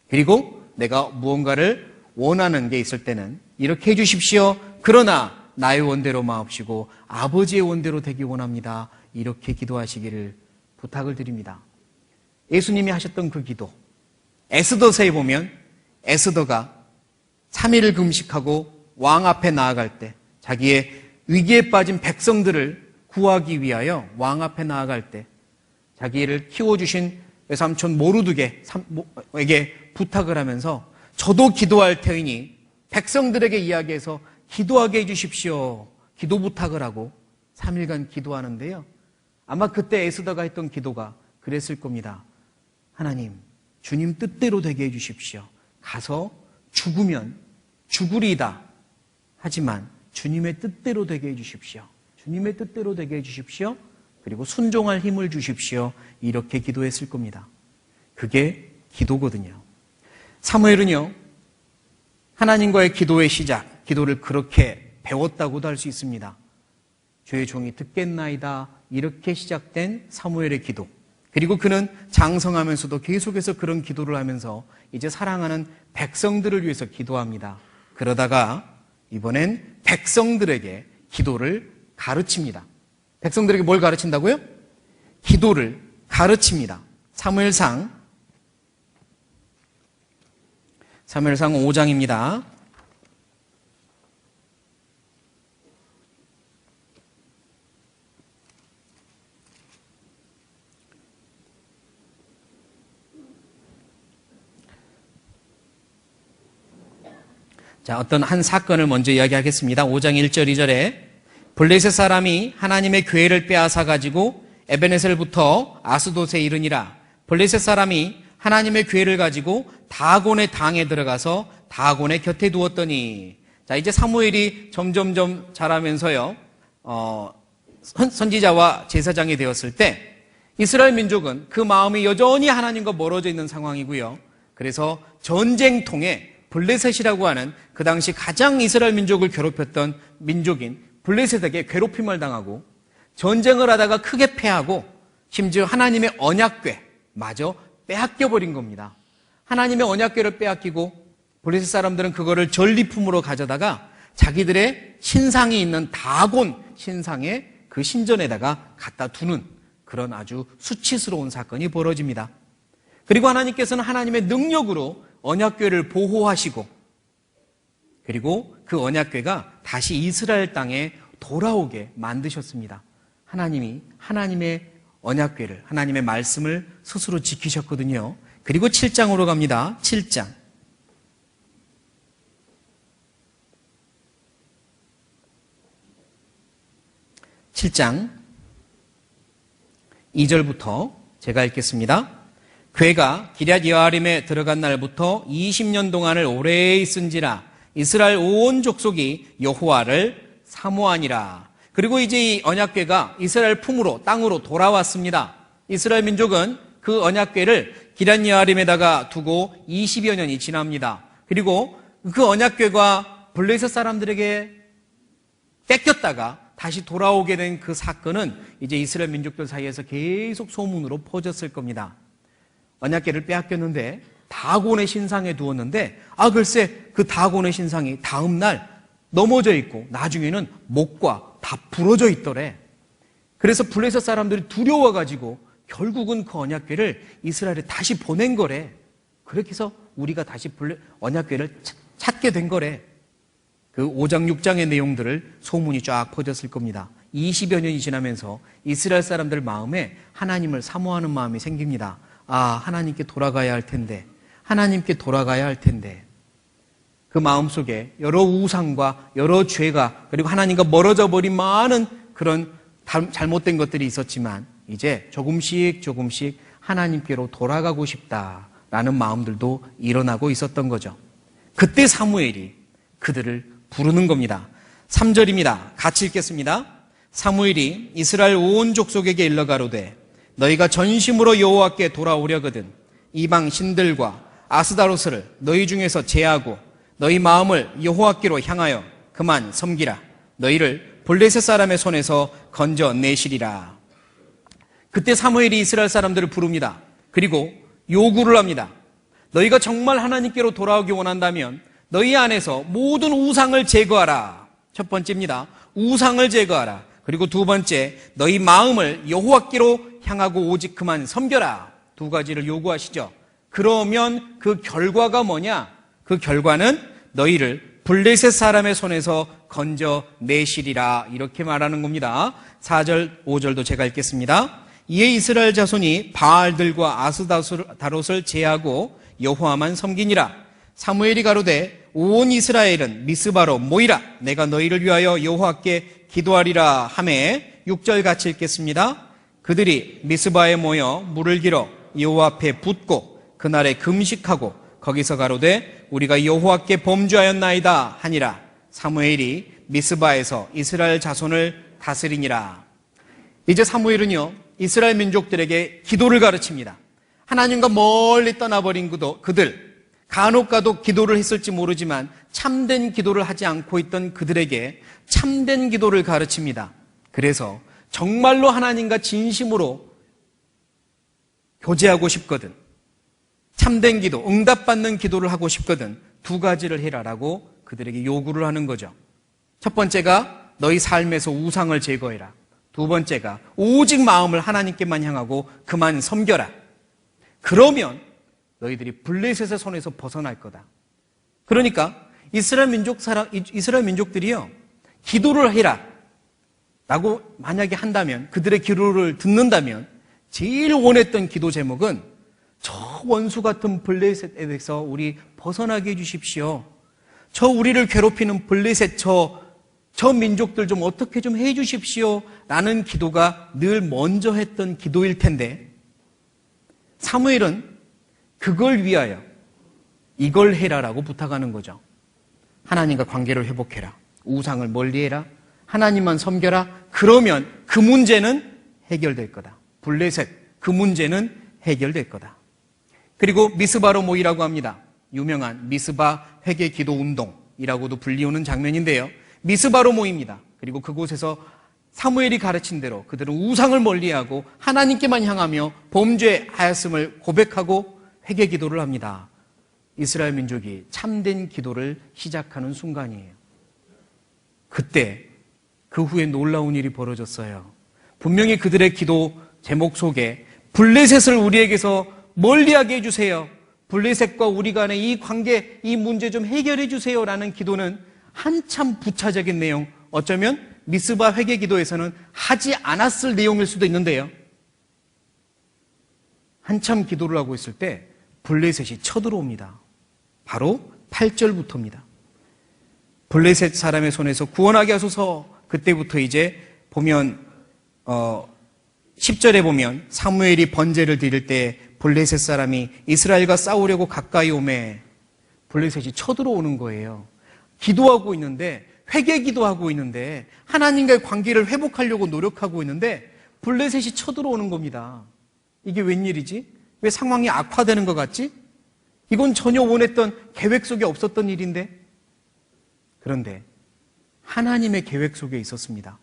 그리고 내가 무언가를 원하는 게 있을 때는 이렇게 해 주십시오. 그러나 나의 원대로 마옵시고 아버지의 원대로 되기 원합니다. 이렇게 기도하시기를 부탁을 드립니다. 예수님이 하셨던 그 기도. 에스더서에 보면 에스더가 3일을 금식하고 왕 앞에 나아갈 때 자기의 위기에 빠진 백성들을 구하기 위하여 왕 앞에 나아갈 때 자기를 키워주신 외삼촌 모르드게에게 부탁을 하면서 저도 기도할 테이니 백성들에게 이야기해서 기도하게 해주십시오. 기도 부탁을 하고 3일간 기도하는데요. 아마 그때 에스더가 했던 기도가 그랬을 겁니다. 하나님, 주님 뜻대로 되게 해주십시오. 가서 죽으면 죽으리이다. 하지만 주님의 뜻대로 되게 해주십시오. 주님의 뜻대로 되게 해주십시오. 그리고 순종할 힘을 주십시오. 이렇게 기도했을 겁니다. 그게 기도거든요. 사무엘은요, 하나님과의 기도의 시작, 기도를 그렇게 배웠다고도 할 수 있습니다. 주의 종이 듣겠나이다. 이렇게 시작된 사무엘의 기도. 그리고 그는 장성하면서도 계속해서 그런 기도를 하면서 이제 사랑하는 백성들을 위해서 기도합니다. 그러다가 이번엔 백성들에게 기도를 가르칩니다. 백성들에게 뭘 가르친다고요? 기도를 가르칩니다. 사무엘상 5장입니다. 자, 어떤 한 사건을 먼저 이야기하겠습니다. 5장 1절 2절에 블레셋 사람이 하나님의 궤를 빼앗아 가지고 에베네셀부터 아스돗에 이르니라. 블레셋 사람이 하나님의 궤를 가지고 다곤의 당에 들어가서 다곤의 곁에 두었더니. 자, 이제 사무엘이 점점점 자라면서요, 선지자와 제사장이 되었을 때 이스라엘 민족은 그 마음이 여전히 하나님과 멀어져 있는 상황이고요. 그래서 전쟁통에 블레셋이라고 하는 그 당시 가장 이스라엘 민족을 괴롭혔던 민족인 블레셋에게 괴롭힘을 당하고 전쟁을 하다가 크게 패하고 심지어 하나님의 언약궤마저 빼앗겨버린 겁니다. 하나님의 언약궤를 빼앗기고 블레셋 사람들은 그거를 전리품으로 가져다가 자기들의 신상이 있는 다곤 신상의 그 신전에다가 갖다 두는 그런 아주 수치스러운 사건이 벌어집니다. 그리고 하나님께서는 하나님의 능력으로 언약궤를 보호하시고 그리고 그 언약궤가 다시 이스라엘 땅에 돌아오게 만드셨습니다. 하나님이 하나님의 언약궤를, 하나님의 말씀을 스스로 지키셨거든요. 그리고 7장으로 갑니다. 7장. 7장 2절부터 제가 읽겠습니다. 궤가 기럇 여아림에 들어간 날부터 20년 동안을 오래 있은지라 이스라엘 온 족속이 여호와를 사모하니라. 그리고 이제 이 언약궤가 이스라엘 품으로 땅으로 돌아왔습니다. 이스라엘 민족은 그 언약궤를 기럇 여아림에다가 두고 20여 년이 지납니다. 그리고 그 언약궤가 블레셋 사람들에게 뺏겼다가 다시 돌아오게 된 그 사건은 이제 이스라엘 민족들 사이에서 계속 소문으로 퍼졌을 겁니다. 언약궤를 빼앗겼는데 다곤의 신상에 두었는데 글쎄 그 다곤의 신상이 다음 날 넘어져 있고 나중에는 목과 다 부러져 있더래. 그래서 블레셋 사람들이 두려워가지고 결국은 그 언약궤를 이스라엘에 다시 보낸 거래. 그렇게 해서 우리가 다시 언약궤를 찾게 된 거래. 그 5장 6장의 내용들을 소문이 쫙 퍼졌을 겁니다. 20여 년이 지나면서 이스라엘 사람들 마음에 하나님을 사모하는 마음이 생깁니다. 하나님께 돌아가야 할 텐데, 하나님께 돌아가야 할 텐데. 그 마음속에 여러 우상과 여러 죄가 그리고 하나님과 멀어져 버린 많은 그런 잘못된 것들이 있었지만 이제 조금씩 하나님께로 돌아가고 싶다라는 마음들도 일어나고 있었던 거죠. 그때 사무엘이 그들을 부르는 겁니다. 3절입니다. 같이 읽겠습니다. 사무엘이 이스라엘 온 족속에게 일러 가로되 너희가 전심으로 여호와께 돌아오려거든 이방 신들과 아스다로스를 너희 중에서 제하고 너희 마음을 여호와께로 향하여 그만 섬기라. 너희를 블레셋 사람의 손에서 건져내시리라. 그때 사무엘이 이스라엘 사람들을 부릅니다. 그리고 요구를 합니다. 너희가 정말 하나님께로 돌아오기 원한다면 너희 안에서 모든 우상을 제거하라. 첫 번째입니다. 우상을 제거하라. 그리고 두 번째, 너희 마음을 여호와께로 향하고 오직 그만 섬겨라. 두 가지를 요구하시죠. 그러면 그 결과가 뭐냐? 그 결과는 너희를 블레셋 사람의 손에서 건져내시리라. 이렇게 말하는 겁니다. 4절, 5절도 제가 읽겠습니다. 이에 이스라엘 자손이 바알들과 아스다롯을 제하고 여호와만 섬기니라. 사무엘이 가로되 온 이스라엘은 미스바로 모이라. 내가 너희를 위하여 여호와께 기도하리라 하매 6절 같이 읽겠습니다. 그들이 미스바에 모여 물을 길어 여호와 앞에 붓고 그날에 금식하고 거기서 가로되 우리가 여호와께 범죄하였나이다 하니라. 사무엘이 미스바에서 이스라엘 자손을 다스리니라. 이제 사무엘은요 이스라엘 민족들에게 기도를 가르칩니다. 하나님과 멀리 떠나버린 그들 간혹가도 기도를 했을지 모르지만 참된 기도를 하지 않고 있던 그들에게 참된 기도를 가르칩니다. 그래서 정말로 하나님과 진심으로 교제하고 싶거든, 참된 기도, 응답받는 기도를 하고 싶거든 두 가지를 해라라고 그들에게 요구를 하는 거죠. 첫 번째가 너희 삶에서 우상을 제거해라. 두 번째가 오직 마음을 하나님께만 향하고 그만 섬겨라. 그러면 너희들이 블레셋의 손에서 벗어날 거다. 그러니까 이스라엘 민족들이요 기도를 해라 라고 만약에 한다면, 그들의 기도를 듣는다면 제일 원했던 기도 제목은 저 원수 같은 블레셋에서 우리 벗어나게 해주십시오. 저 우리를 괴롭히는 블레셋 저 민족들 좀 어떻게 좀 해주십시오 라는 기도가 늘 먼저 했던 기도일 텐데, 사무엘은 그걸 위하여 이걸 해라라고 부탁하는 거죠. 하나님과 관계를 회복해라. 우상을 멀리해라. 하나님만 섬겨라. 그러면 그 문제는 해결될 거다. 블레셋 그 문제는 해결될 거다. 그리고 미스바로 모이라고 합니다. 유명한 미스바 회개 기도 운동이라고도 불리우는 장면인데요. 미스바로 모입니다. 그리고 그곳에서 사무엘이 가르친 대로 그들은 우상을 멀리하고 하나님께만 향하며 범죄하였음을 고백하고 회개 기도를 합니다. 이스라엘 민족이 참된 기도를 시작하는 순간이에요. 그때 그 후에 놀라운 일이 벌어졌어요. 분명히 그들의 기도 제목 속에 블레셋을 우리에게서 멀리하게 해주세요. 블레셋과 우리 간의 이 관계, 이 문제 좀 해결해 주세요라는 기도는 한참 부차적인 내용, 어쩌면 미스바 회개 기도에서는 하지 않았을 내용일 수도 있는데요. 한참 기도를 하고 있을 때 블레셋이 쳐들어옵니다. 바로 8절부터입니다. 블레셋 사람의 손에서 구원하게 하소서. 그때부터 이제 보면 10절에 보면 사무엘이 번제를 드릴 때 블레셋 사람이 이스라엘과 싸우려고 가까이 오매 블레셋이 쳐들어오는 거예요. 기도하고 있는데, 회개 기도하고 있는데, 하나님과의 관계를 회복하려고 노력하고 있는데 블레셋이 쳐들어오는 겁니다. 이게 웬일이지? 왜 상황이 악화되는 것 같지? 이건 전혀 원했던 계획 속에 없었던 일인데. 그런데 하나님의 계획 속에 있었습니다.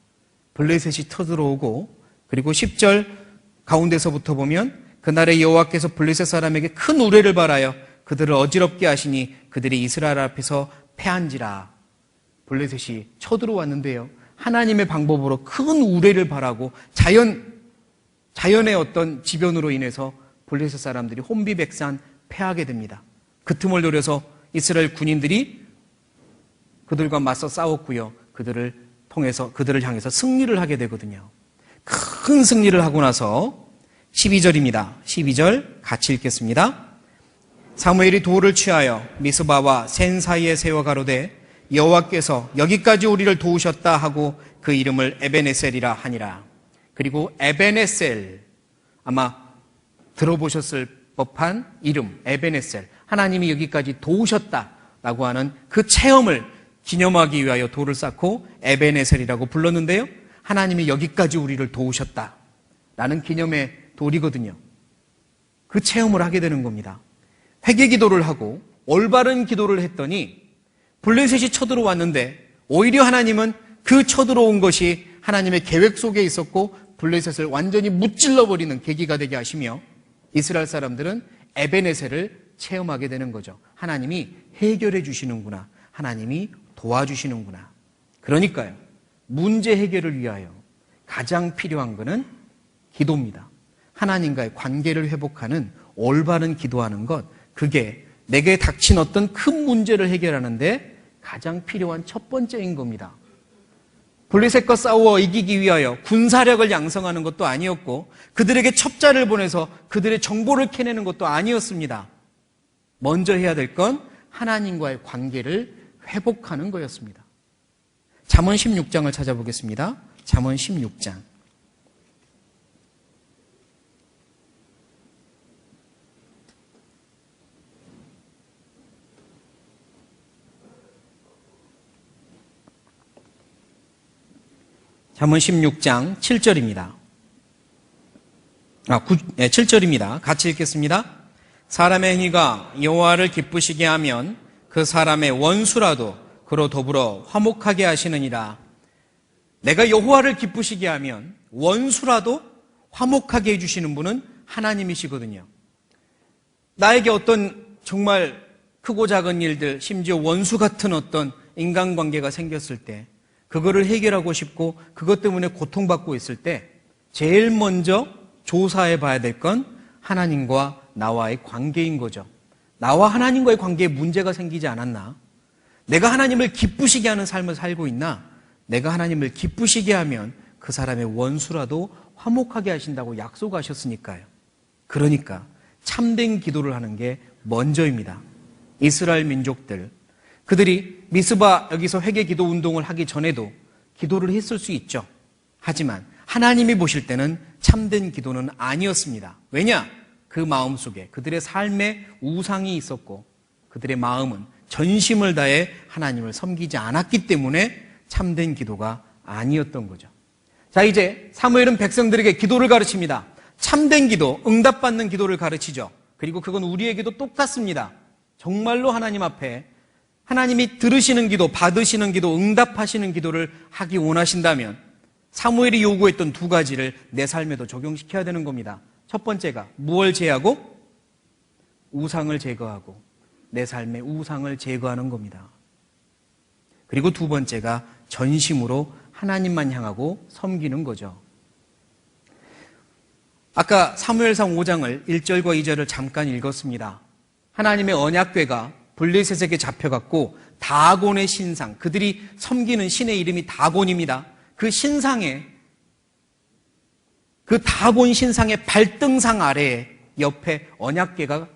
블레셋이 쳐들어오고, 그리고 10절 가운데서부터 보면 그날에 여호와께서 블레셋 사람에게 큰 우레를 발하여 그들을 어지럽게 하시니 그들이 이스라엘 앞에서 패한지라. 블레셋이 쳐들어왔는데요, 하나님의 방법으로 큰 우레를 발하고 자연의 어떤 지변으로 인해서 블레셋 사람들이 혼비백산 패하게 됩니다. 그 틈을 노려서 이스라엘 군인들이 그들과 맞서 싸웠고요, 그들을 향해서 승리를 하게 되거든요. 큰 승리를 하고 나서 12절입니다. 12절 같이 읽겠습니다. 사무엘이 돌을 취하여 미스바와 센 사이에 세워 가로되 여호와께서 여기까지 우리를 도우셨다 하고 그 이름을 에베네셀이라 하니라. 그리고 에베네셀, 아마 들어보셨을 법한 이름 에베네셀, 하나님이 여기까지 도우셨다라고 하는 그 체험을 기념하기 위하여 돌을 쌓고 에베네셀이라고 불렀는데요, 하나님이 여기까지 우리를 도우셨다라는 기념의 돌이거든요. 그 체험을 하게 되는 겁니다. 회개 기도를 하고 올바른 기도를 했더니 블레셋이 쳐들어왔는데 오히려 하나님은 그 쳐들어온 것이 하나님의 계획 속에 있었고 블레셋을 완전히 무찔러버리는 계기가 되게 하시며 이스라엘 사람들은 에베네셀을 체험하게 되는 거죠. 하나님이 해결해 주시는구나, 하나님이 도와주시는구나. 그러니까요, 문제 해결을 위하여 가장 필요한 것은 기도입니다. 하나님과의 관계를 회복하는 올바른 기도하는 것, 그게 내게 닥친 어떤 큰 문제를 해결하는데 가장 필요한 첫 번째인 겁니다. 블레셋과 싸워 이기기 위하여 군사력을 양성하는 것도 아니었고 그들에게 첩자를 보내서 그들의 정보를 캐내는 것도 아니었습니다. 먼저 해야 될 건 하나님과의 관계를 회복하는 거였습니다. 잠언 16장을 찾아보겠습니다. 잠언 16장. 잠언 16장 7절입니다. 7절입니다. 같이 읽겠습니다. 사람의 행위가 여호와를 기쁘시게 하면 그 사람의 원수라도 그로 더불어 화목하게 하시느니라. 내가 여호와를 기쁘시게 하면 원수라도 화목하게 해주시는 분은 하나님이시거든요. 나에게 어떤 정말 크고 작은 일들, 심지어 원수 같은 어떤 인간관계가 생겼을 때 그거를 해결하고 싶고 그것 때문에 고통받고 있을 때 제일 먼저 조사해 봐야 될 건 하나님과 나와의 관계인 거죠. 나와 하나님과의 관계에 문제가 생기지 않았나? 내가 하나님을 기쁘시게 하는 삶을 살고 있나? 내가 하나님을 기쁘시게 하면 그 사람의 원수라도 화목하게 하신다고 약속하셨으니까요. 그러니까 참된 기도를 하는 게 먼저입니다. 이스라엘 민족들, 그들이 미스바 여기서 회개 기도 운동을 하기 전에도 기도를 했을 수 있죠. 하지만 하나님이 보실 때는 참된 기도는 아니었습니다. 왜냐? 그 마음속에 그들의 삶에 우상이 있었고 그들의 마음은 전심을 다해 하나님을 섬기지 않았기 때문에 참된 기도가 아니었던 거죠. 자, 이제 사무엘은 백성들에게 기도를 가르칩니다. 참된 기도, 응답받는 기도를 가르치죠. 그리고 그건 우리에게도 똑같습니다. 정말로 하나님 앞에 하나님이 들으시는 기도, 받으시는 기도, 응답하시는 기도를 하기 원하신다면 사무엘이 요구했던 두 가지를 내 삶에도 적용시켜야 되는 겁니다. 첫 번째가 무엇을 제하고? 우상을 제거하고 내 삶의 우상을 제거하는 겁니다. 그리고 두 번째가 전심으로 하나님만 향하고 섬기는 거죠. 아까 사무엘상 5장을 1절과 2절을 잠깐 읽었습니다. 하나님의 언약궤가 블레셋에게 잡혀갔고 다곤의 신상, 그들이 섬기는 신의 이름이 다곤입니다. 그 신상에, 그 다곤 신상의 발등상 아래에 옆에 언약궤가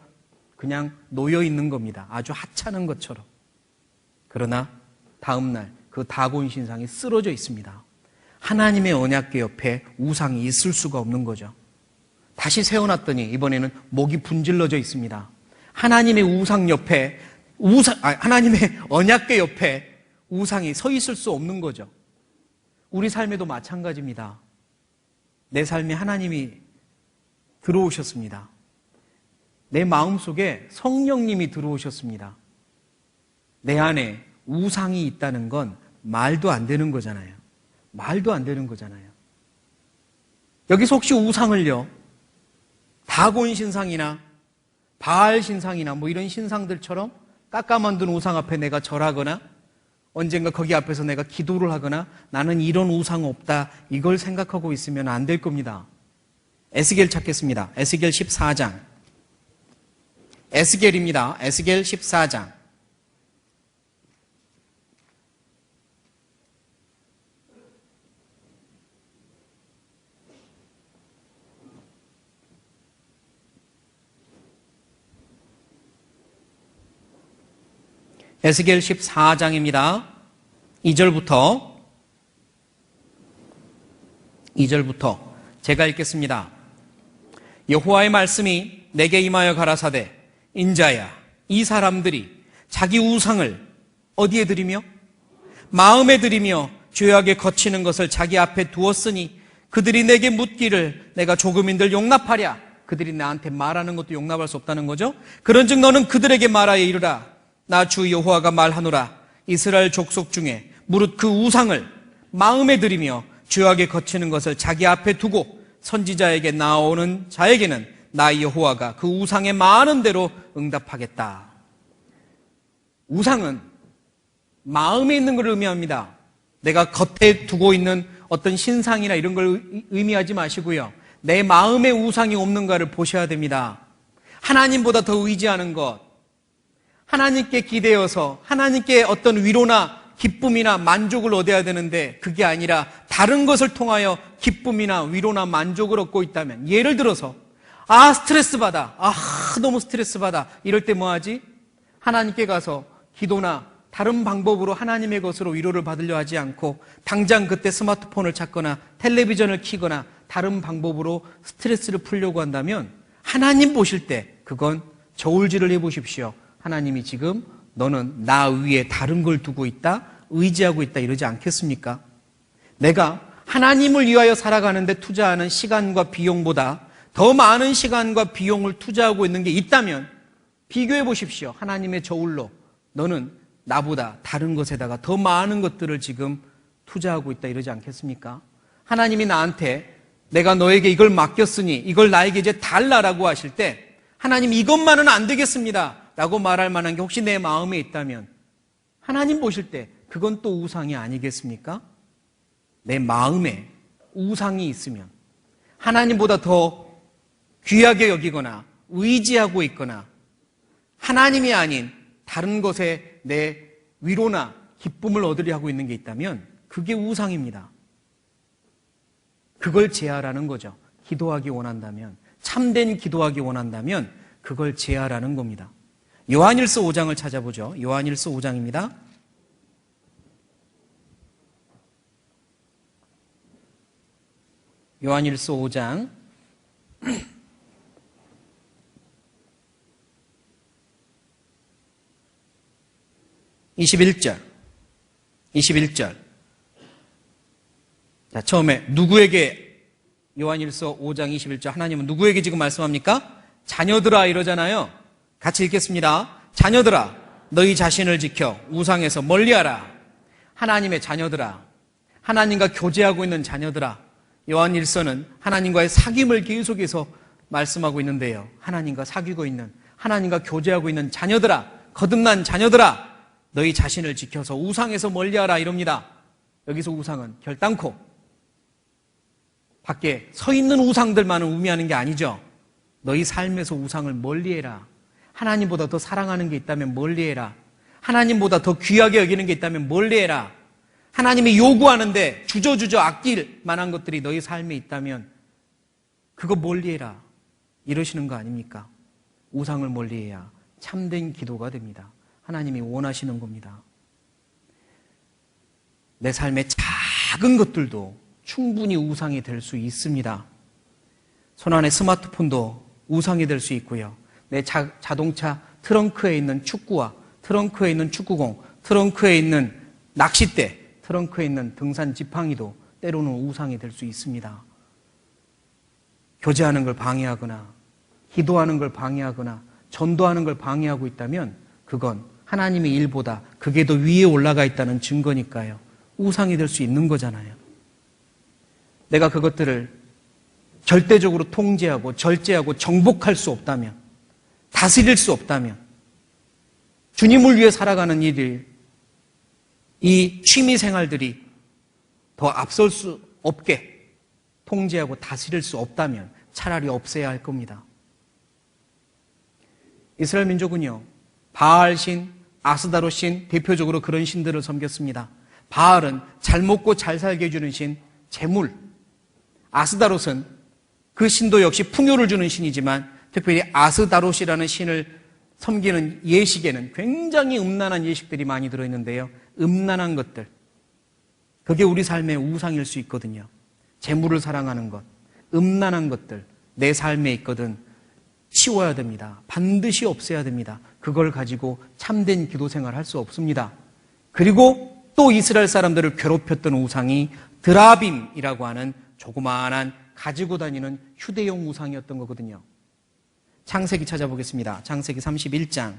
그냥 놓여 있는 겁니다. 아주 하찮은 것처럼. 그러나 다음날 그 다곤 신상이 쓰러져 있습니다. 하나님의 언약궤 옆에 우상이 있을 수가 없는 거죠. 다시 세워놨더니 이번에는 목이 분질러져 있습니다. 하나님의 우상 옆에 하나님의 언약궤 옆에 우상이 서 있을 수 없는 거죠. 우리 삶에도 마찬가지입니다. 내 삶에 하나님이 들어오셨습니다. 내 마음속에 성령님이 들어오셨습니다. 내 안에 우상이 있다는 건 말도 안 되는 거잖아요. 말도 안 되는 거잖아요. 여기서 혹시 우상을요, 다곤 신상이나 바알 신상이나 뭐 이런 신상들처럼 깎아 만든 우상 앞에 내가 절하거나 언젠가 거기 앞에서 내가 기도를 하거나 나는 이런 우상 없다, 이걸 생각하고 있으면 안 될 겁니다. 에스겔 찾겠습니다. 에스겔 14장. 에스겔입니다. 에스겔 14장. 에스겔 14장입니다. 2절부터 제가 읽겠습니다. 여호와의 말씀이 내게 임하여 가라사대 인자야, 이 사람들이 자기 우상을 어디에 드리며 마음에 드리며 죄악에 거치는 것을 자기 앞에 두었으니 그들이 내게 묻기를 내가 조금인들 용납하랴. 그들이 나한테 말하는 것도 용납할 수 없다는 거죠. 그런즉 너는 그들에게 말하여 이르라. 나 주 여호와가 말하노라. 이스라엘 족속 중에 무릇 그 우상을 마음에 들이며 죄악에 거치는 것을 자기 앞에 두고 선지자에게 나오는 자에게는 나 여호와가 그 우상에 많은 대로 응답하겠다. 우상은 마음에 있는 것을 의미합니다. 내가 겉에 두고 있는 어떤 신상이나 이런 걸 의미하지 마시고요. 내 마음에 우상이 없는가를 보셔야 됩니다. 하나님보다 더 의지하는 것, 하나님께 기대어서 하나님께 어떤 위로나 기쁨이나 만족을 얻어야 되는데 그게 아니라 다른 것을 통하여 기쁨이나 위로나 만족을 얻고 있다면, 예를 들어서 스트레스 받아, 너무 스트레스 받아, 이럴 때 뭐하지? 하나님께 가서 기도나 다른 방법으로 하나님의 것으로 위로를 받으려 하지 않고 당장 그때 스마트폰을 찾거나 텔레비전을 켜거나 다른 방법으로 스트레스를 풀려고 한다면 하나님 보실 때 그건 저울질을 해보십시오. 하나님이 지금 너는 나 위에 다른 걸 두고 있다, 의지하고 있다 이러지 않겠습니까? 내가 하나님을 위하여 살아가는데 투자하는 시간과 비용보다 더 많은 시간과 비용을 투자하고 있는 게 있다면 비교해 보십시오. 하나님의 저울로 너는 나보다 다른 것에다가 더 많은 것들을 지금 투자하고 있다 이러지 않겠습니까? 하나님이 나한테 내가 너에게 이걸 맡겼으니 이걸 나에게 이제 달라라고 하실 때 하나님 이것만은 안 되겠습니다 라고 말할 만한 게 혹시 내 마음에 있다면 하나님 보실 때 그건 또 우상이 아니겠습니까? 내 마음에 우상이 있으면 하나님보다 더 귀하게 여기거나 의지하고 있거나 하나님이 아닌 다른 것에 내 위로나 기쁨을 얻으려 하고 있는 게 있다면 그게 우상입니다. 그걸 제하라는 거죠. 기도하기 원한다면, 참된 기도하기 원한다면 그걸 제하라는 겁니다. 요한일서 5장을 찾아보죠. 요한일서 5장입니다. 요한일서 5장 21절. 자, 처음에 누구에게 요한일서 5장 21절 하나님은 누구에게 지금 말씀합니까? 자녀들아 이러잖아요. 같이 읽겠습니다. 자녀들아 너희 자신을 지켜 우상에서 멀리하라. 하나님의 자녀들아, 하나님과 교제하고 있는 자녀들아. 요한일서는 하나님과의 사귐을 계속해서 말씀하고 있는데요. 하나님과 사귀고 있는, 하나님과 교제하고 있는 자녀들아, 거듭난 자녀들아, 너희 자신을 지켜서 우상에서 멀리하라 이럽니다. 여기서 우상은 결단코 밖에 서 있는 우상들만을 의미하는 게 아니죠. 너희 삶에서 우상을 멀리해라. 하나님보다 더 사랑하는 게 있다면 멀리해라. 하나님보다 더 귀하게 여기는 게 있다면 멀리해라. 하나님이 요구하는데 주저주저 아낄 만한 것들이 너희 삶에 있다면 그거 멀리해라. 이러시는 거 아닙니까? 우상을 멀리해야 참된 기도가 됩니다. 하나님이 원하시는 겁니다. 내 삶의 작은 것들도 충분히 우상이 될 수 있습니다. 손안의 스마트폰도 우상이 될 수 있고요. 내 자동차 트렁크에 있는 축구화, 트렁크에 있는 축구공, 트렁크에 있는 낚싯대, 트렁크에 있는 등산 지팡이도 때로는 우상이 될 수 있습니다. 교제하는 걸 방해하거나 기도하는 걸 방해하거나 전도하는 걸 방해하고 있다면 그건 하나님의 일보다 그게 더 위에 올라가 있다는 증거니까요. 우상이 될 수 있는 거잖아요. 내가 그것들을 절대적으로 통제하고 절제하고 정복할 수 없다면, 다스릴 수 없다면, 주님을 위해 살아가는 일을, 이 취미 생활들이 더 앞설 수 없게 통제하고 다스릴 수 없다면 차라리 없애야 할 겁니다. 이스라엘 민족은요, 바알신, 아스다롯신, 대표적으로 그런 신들을 섬겼습니다. 바알은 잘 먹고 잘 살게 해주는 신, 재물. 아스다롯은 그 신도 역시 풍요를 주는 신이지만 특별히 아스다롯이라는 신을 섬기는 예식에는 굉장히 음란한 예식들이 많이 들어있는데요. 음란한 것들, 그게 우리 삶의 우상일 수 있거든요. 재물을 사랑하는 것, 음란한 것들 내 삶에 있거든 치워야 됩니다. 반드시 없애야 됩니다. 그걸 가지고 참된 기도 생활을 할 수 없습니다. 그리고 또 이스라엘 사람들을 괴롭혔던 우상이 드라빔이라고 하는 조그마한 가지고 다니는 휴대용 우상이었던 거거든요. 창세기 찾아보겠습니다. 창세기 31장.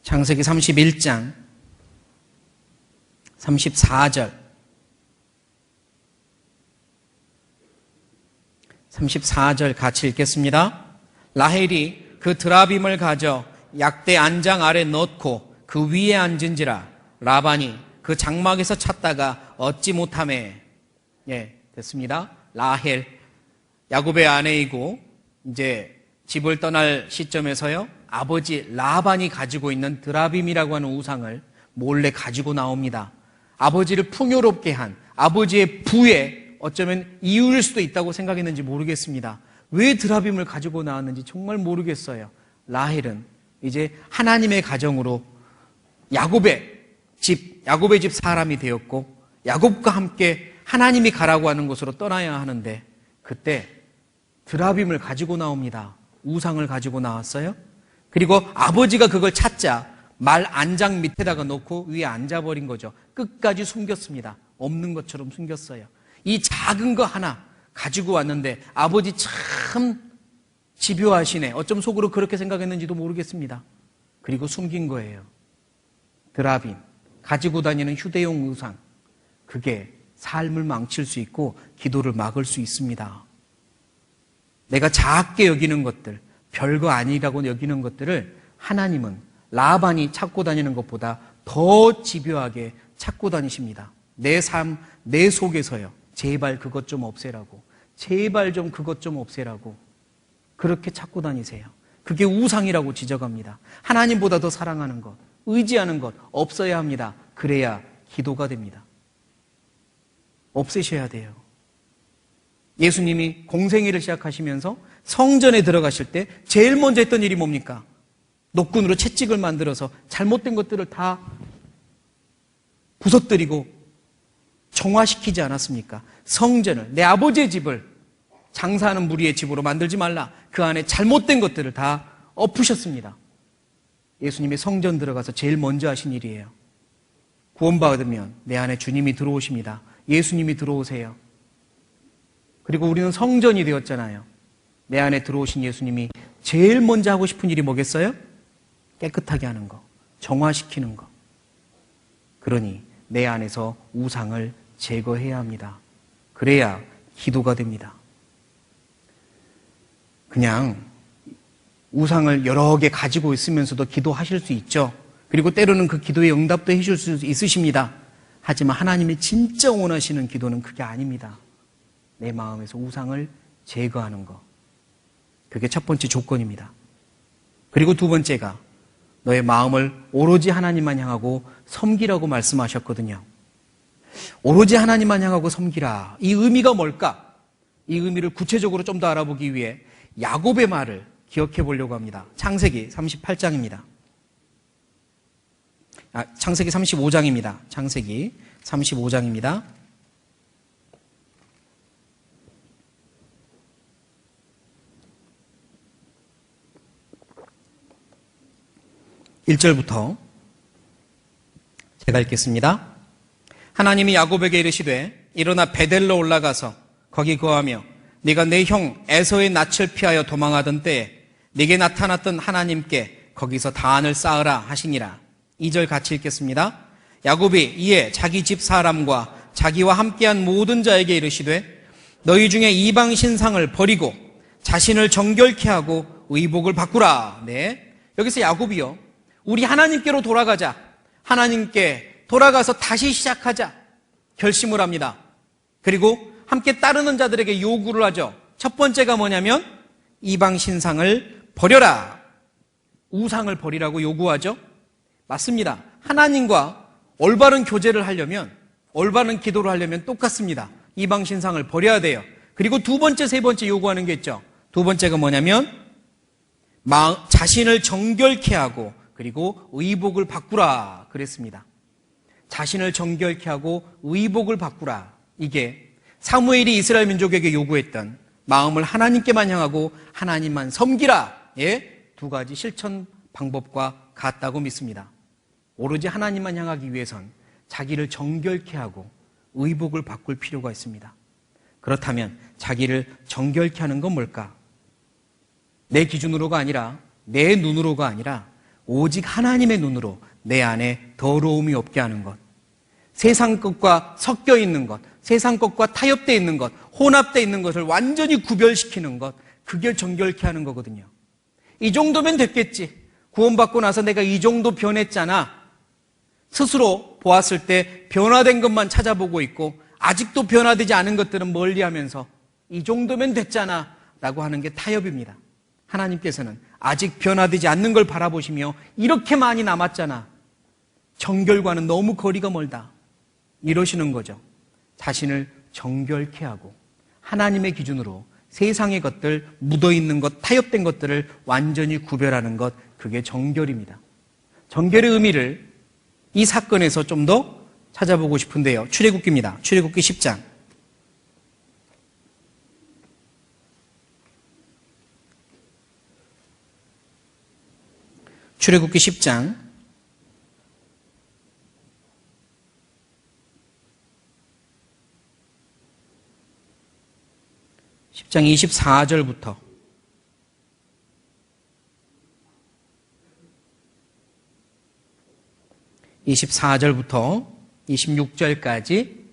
창세기 31장 34절 34절 같이 읽겠습니다. 라헬이 그 드라빔을 가져 약대 안장 아래 넣고 그 위에 앉은지라 라반이 그 장막에서 찾다가 얻지 못하매. 예, 됐습니다. 라헬, 야곱의 아내이고 이제 집을 떠날 시점에서요, 아버지 라반이 가지고 있는 드라빔이라고 하는 우상을 몰래 가지고 나옵니다. 아버지를 풍요롭게 한 아버지의 부에 어쩌면 이유일 수도 있다고 생각했는지 모르겠습니다. 왜 드라빔을 가지고 나왔는지 정말 모르겠어요. 라헬은 이제 하나님의 가정으로 야곱의 집 사람이 되었고 야곱과 함께 하나님이 가라고 하는 곳으로 떠나야 하는데 그때 드라빔을 가지고 나옵니다. 우상을 가지고 나왔어요. 그리고 아버지가 그걸 찾자 말 안장 밑에다가 놓고 위에 앉아버린 거죠. 끝까지 숨겼습니다. 없는 것처럼 숨겼어요. 이 작은 거 하나 가지고 왔는데 아버지 참 집요하시네. 어쩜 속으로 그렇게 생각했는지도 모르겠습니다. 그리고 숨긴 거예요. 드라빔, 가지고 다니는 휴대용 우상. 그게 삶을 망칠 수 있고 기도를 막을 수 있습니다. 내가 작게 여기는 것들, 별거 아니라고 여기는 것들을 하나님은 라반이 찾고 다니는 것보다 더 집요하게 찾고 다니십니다. 내 삶, 내 속에서요. 제발 그것 좀 없애라고. 제발 좀 그것 좀 없애라고. 그렇게 찾고 다니세요. 그게 우상이라고 지적합니다. 하나님보다 더 사랑하는 것, 의지하는 것 없어야 합니다. 그래야 기도가 됩니다. 없애셔야 돼요. 예수님이 공생애를 시작하시면서 성전에 들어가실 때 제일 먼저 했던 일이 뭡니까? 노끈으로 채찍을 만들어서 잘못된 것들을 다 부서뜨리고 정화시키지 않았습니까? 성전을, 내 아버지의 집을 장사하는 무리의 집으로 만들지 말라. 그 안에 잘못된 것들을 다 엎으셨습니다. 예수님이 성전 들어가서 제일 먼저 하신 일이에요. 구원받으면 내 안에 주님이 들어오십니다. 예수님이 들어오세요. 그리고 우리는 성전이 되었잖아요. 내 안에 들어오신 예수님이 제일 먼저 하고 싶은 일이 뭐겠어요? 깨끗하게 하는 거, 정화시키는 거. 그러니 내 안에서 우상을 제거해야 합니다. 그래야 기도가 됩니다. 그냥 우상을 여러 개 가지고 있으면서도 기도하실 수 있죠. 그리고 때로는 그 기도에 응답도 해줄 수 있으십니다. 하지만 하나님이 진짜 원하시는 기도는 그게 아닙니다. 내 마음에서 우상을 제거하는 것. 그게 첫 번째 조건입니다. 그리고 두 번째가 너의 마음을 오로지 하나님만 향하고 섬기라고 말씀하셨거든요. 오로지 하나님만 향하고 섬기라. 이 의미가 뭘까? 이 의미를 구체적으로 좀 더 알아보기 위해 야곱의 말을 기억해 보려고 합니다. 창세기 38장입니다. 창세기 35장입니다. 창세기 35장입니다. 1절부터 제가 읽겠습니다. 하나님이 야곱에게 이르시되 일어나 베델로 올라가서 거기 거하며 네가 내 형 에서의 낯을 피하여 도망하던 때에 네게 나타났던 하나님께 거기서 단을 쌓으라 하시니라. 2절 같이 읽겠습니다. 야곱이 이에 자기 집 사람과 자기와 함께한 모든 자에게 이르시되 너희 중에 이방 신상을 버리고 자신을 정결케 하고 의복을 바꾸라. 네, 여기서 야곱이요, 우리 하나님께로 돌아가자, 하나님께 돌아가서 다시 시작하자 결심을 합니다. 그리고 함께 따르는 자들에게 요구를 하죠. 첫 번째가 뭐냐면 이방 신상을 버려라. 우상을 버리라고 요구하죠. 맞습니다. 하나님과 올바른 교제를 하려면, 올바른 기도를 하려면 똑같습니다. 이방 신상을 버려야 돼요. 그리고 두 번째, 세 번째 요구하는 게 있죠. 두 번째가 뭐냐면 자신을 정결케 하고 그리고 의복을 바꾸라 그랬습니다. 자신을 정결케 하고 의복을 바꾸라. 이게 사무엘이 이스라엘 민족에게 요구했던 마음을 하나님께만 향하고 하나님만 섬기라. 예, 두 가지 실천 방법과 같다고 믿습니다. 오로지 하나님만 향하기 위해선 자기를 정결케 하고 의복을 바꿀 필요가 있습니다. 그렇다면 자기를 정결케 하는 건 뭘까? 내 기준으로가 아니라, 내 눈으로가 아니라 오직 하나님의 눈으로 내 안에 더러움이 없게 하는 것, 세상 것과 섞여 있는 것, 세상 것과 타협되어 있는 것, 혼합되어 있는 것을 완전히 구별시키는 것, 그게 정결케 하는 거거든요. 이 정도면 됐겠지. 구원받고 나서 내가 이 정도 변했잖아. 스스로 보았을 때 변화된 것만 찾아보고 있고 아직도 변화되지 않은 것들은 멀리하면서 이 정도면 됐잖아 라고 하는 게 타협입니다. 하나님께서는 아직 변화되지 않는 걸 바라보시며 이렇게 많이 남았잖아, 정결과는 너무 거리가 멀다, 이러시는 거죠. 자신을 정결케 하고 하나님의 기준으로 세상의 것들, 묻어있는 것, 타협된 것들을 완전히 구별하는 것, 그게 정결입니다. 정결의 의미를 이 사건에서 좀 더 찾아보고 싶은데요. 출애굽기입니다. 출애굽기 10장. 출애굽기 10장 10장 24절부터 24절부터 26절까지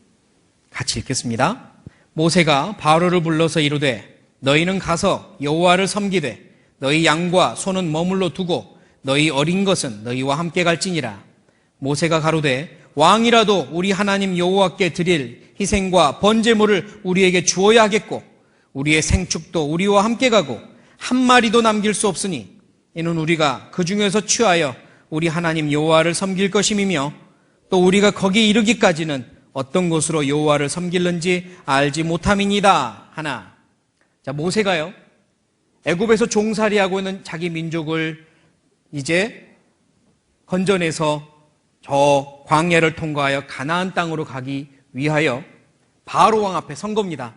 같이 읽겠습니다. 모세가 바로를 불러서 이르되 너희는 가서 여호와를 섬기되 너희 양과 소는 머물러 두고 너희 어린 것은 너희와 함께 갈지니라. 모세가 가로되 왕이라도 우리 하나님 여호와께 드릴 희생과 번제물을 우리에게 주어야 하겠고 우리의 생축도 우리와 함께 가고 한 마리도 남길 수 없으니 이는 우리가 그 중에서 취하여 우리 하나님 여호와를 섬길 것임이며 또 우리가 거기 이르기까지는 어떤 곳으로 여호와를 섬길는지 알지 못함이니이다 하나. 자, 모세가요, 애굽에서 종살이하고 있는 자기 민족을 이제 건져내서 저 광야를 통과하여 가나안 땅으로 가기 위하여 바로 왕 앞에 선 겁니다.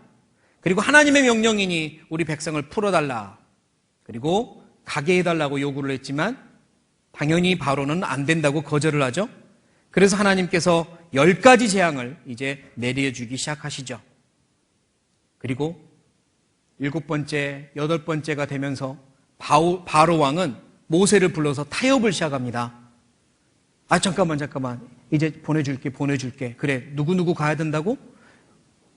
그리고 하나님의 명령이니 우리 백성을 풀어달라. 그리고 가게 해달라고 요구를 했지만 당연히 바로는 안 된다고 거절을 하죠. 그래서 하나님께서 10가지 재앙을 이제 내려주기 시작하시죠. 그리고 7번째, 8번째가 되면서 바로 왕은 모세를 불러서 타협을 시작합니다. 잠깐만. 이제 보내줄게. 그래, 누구 가야 된다고?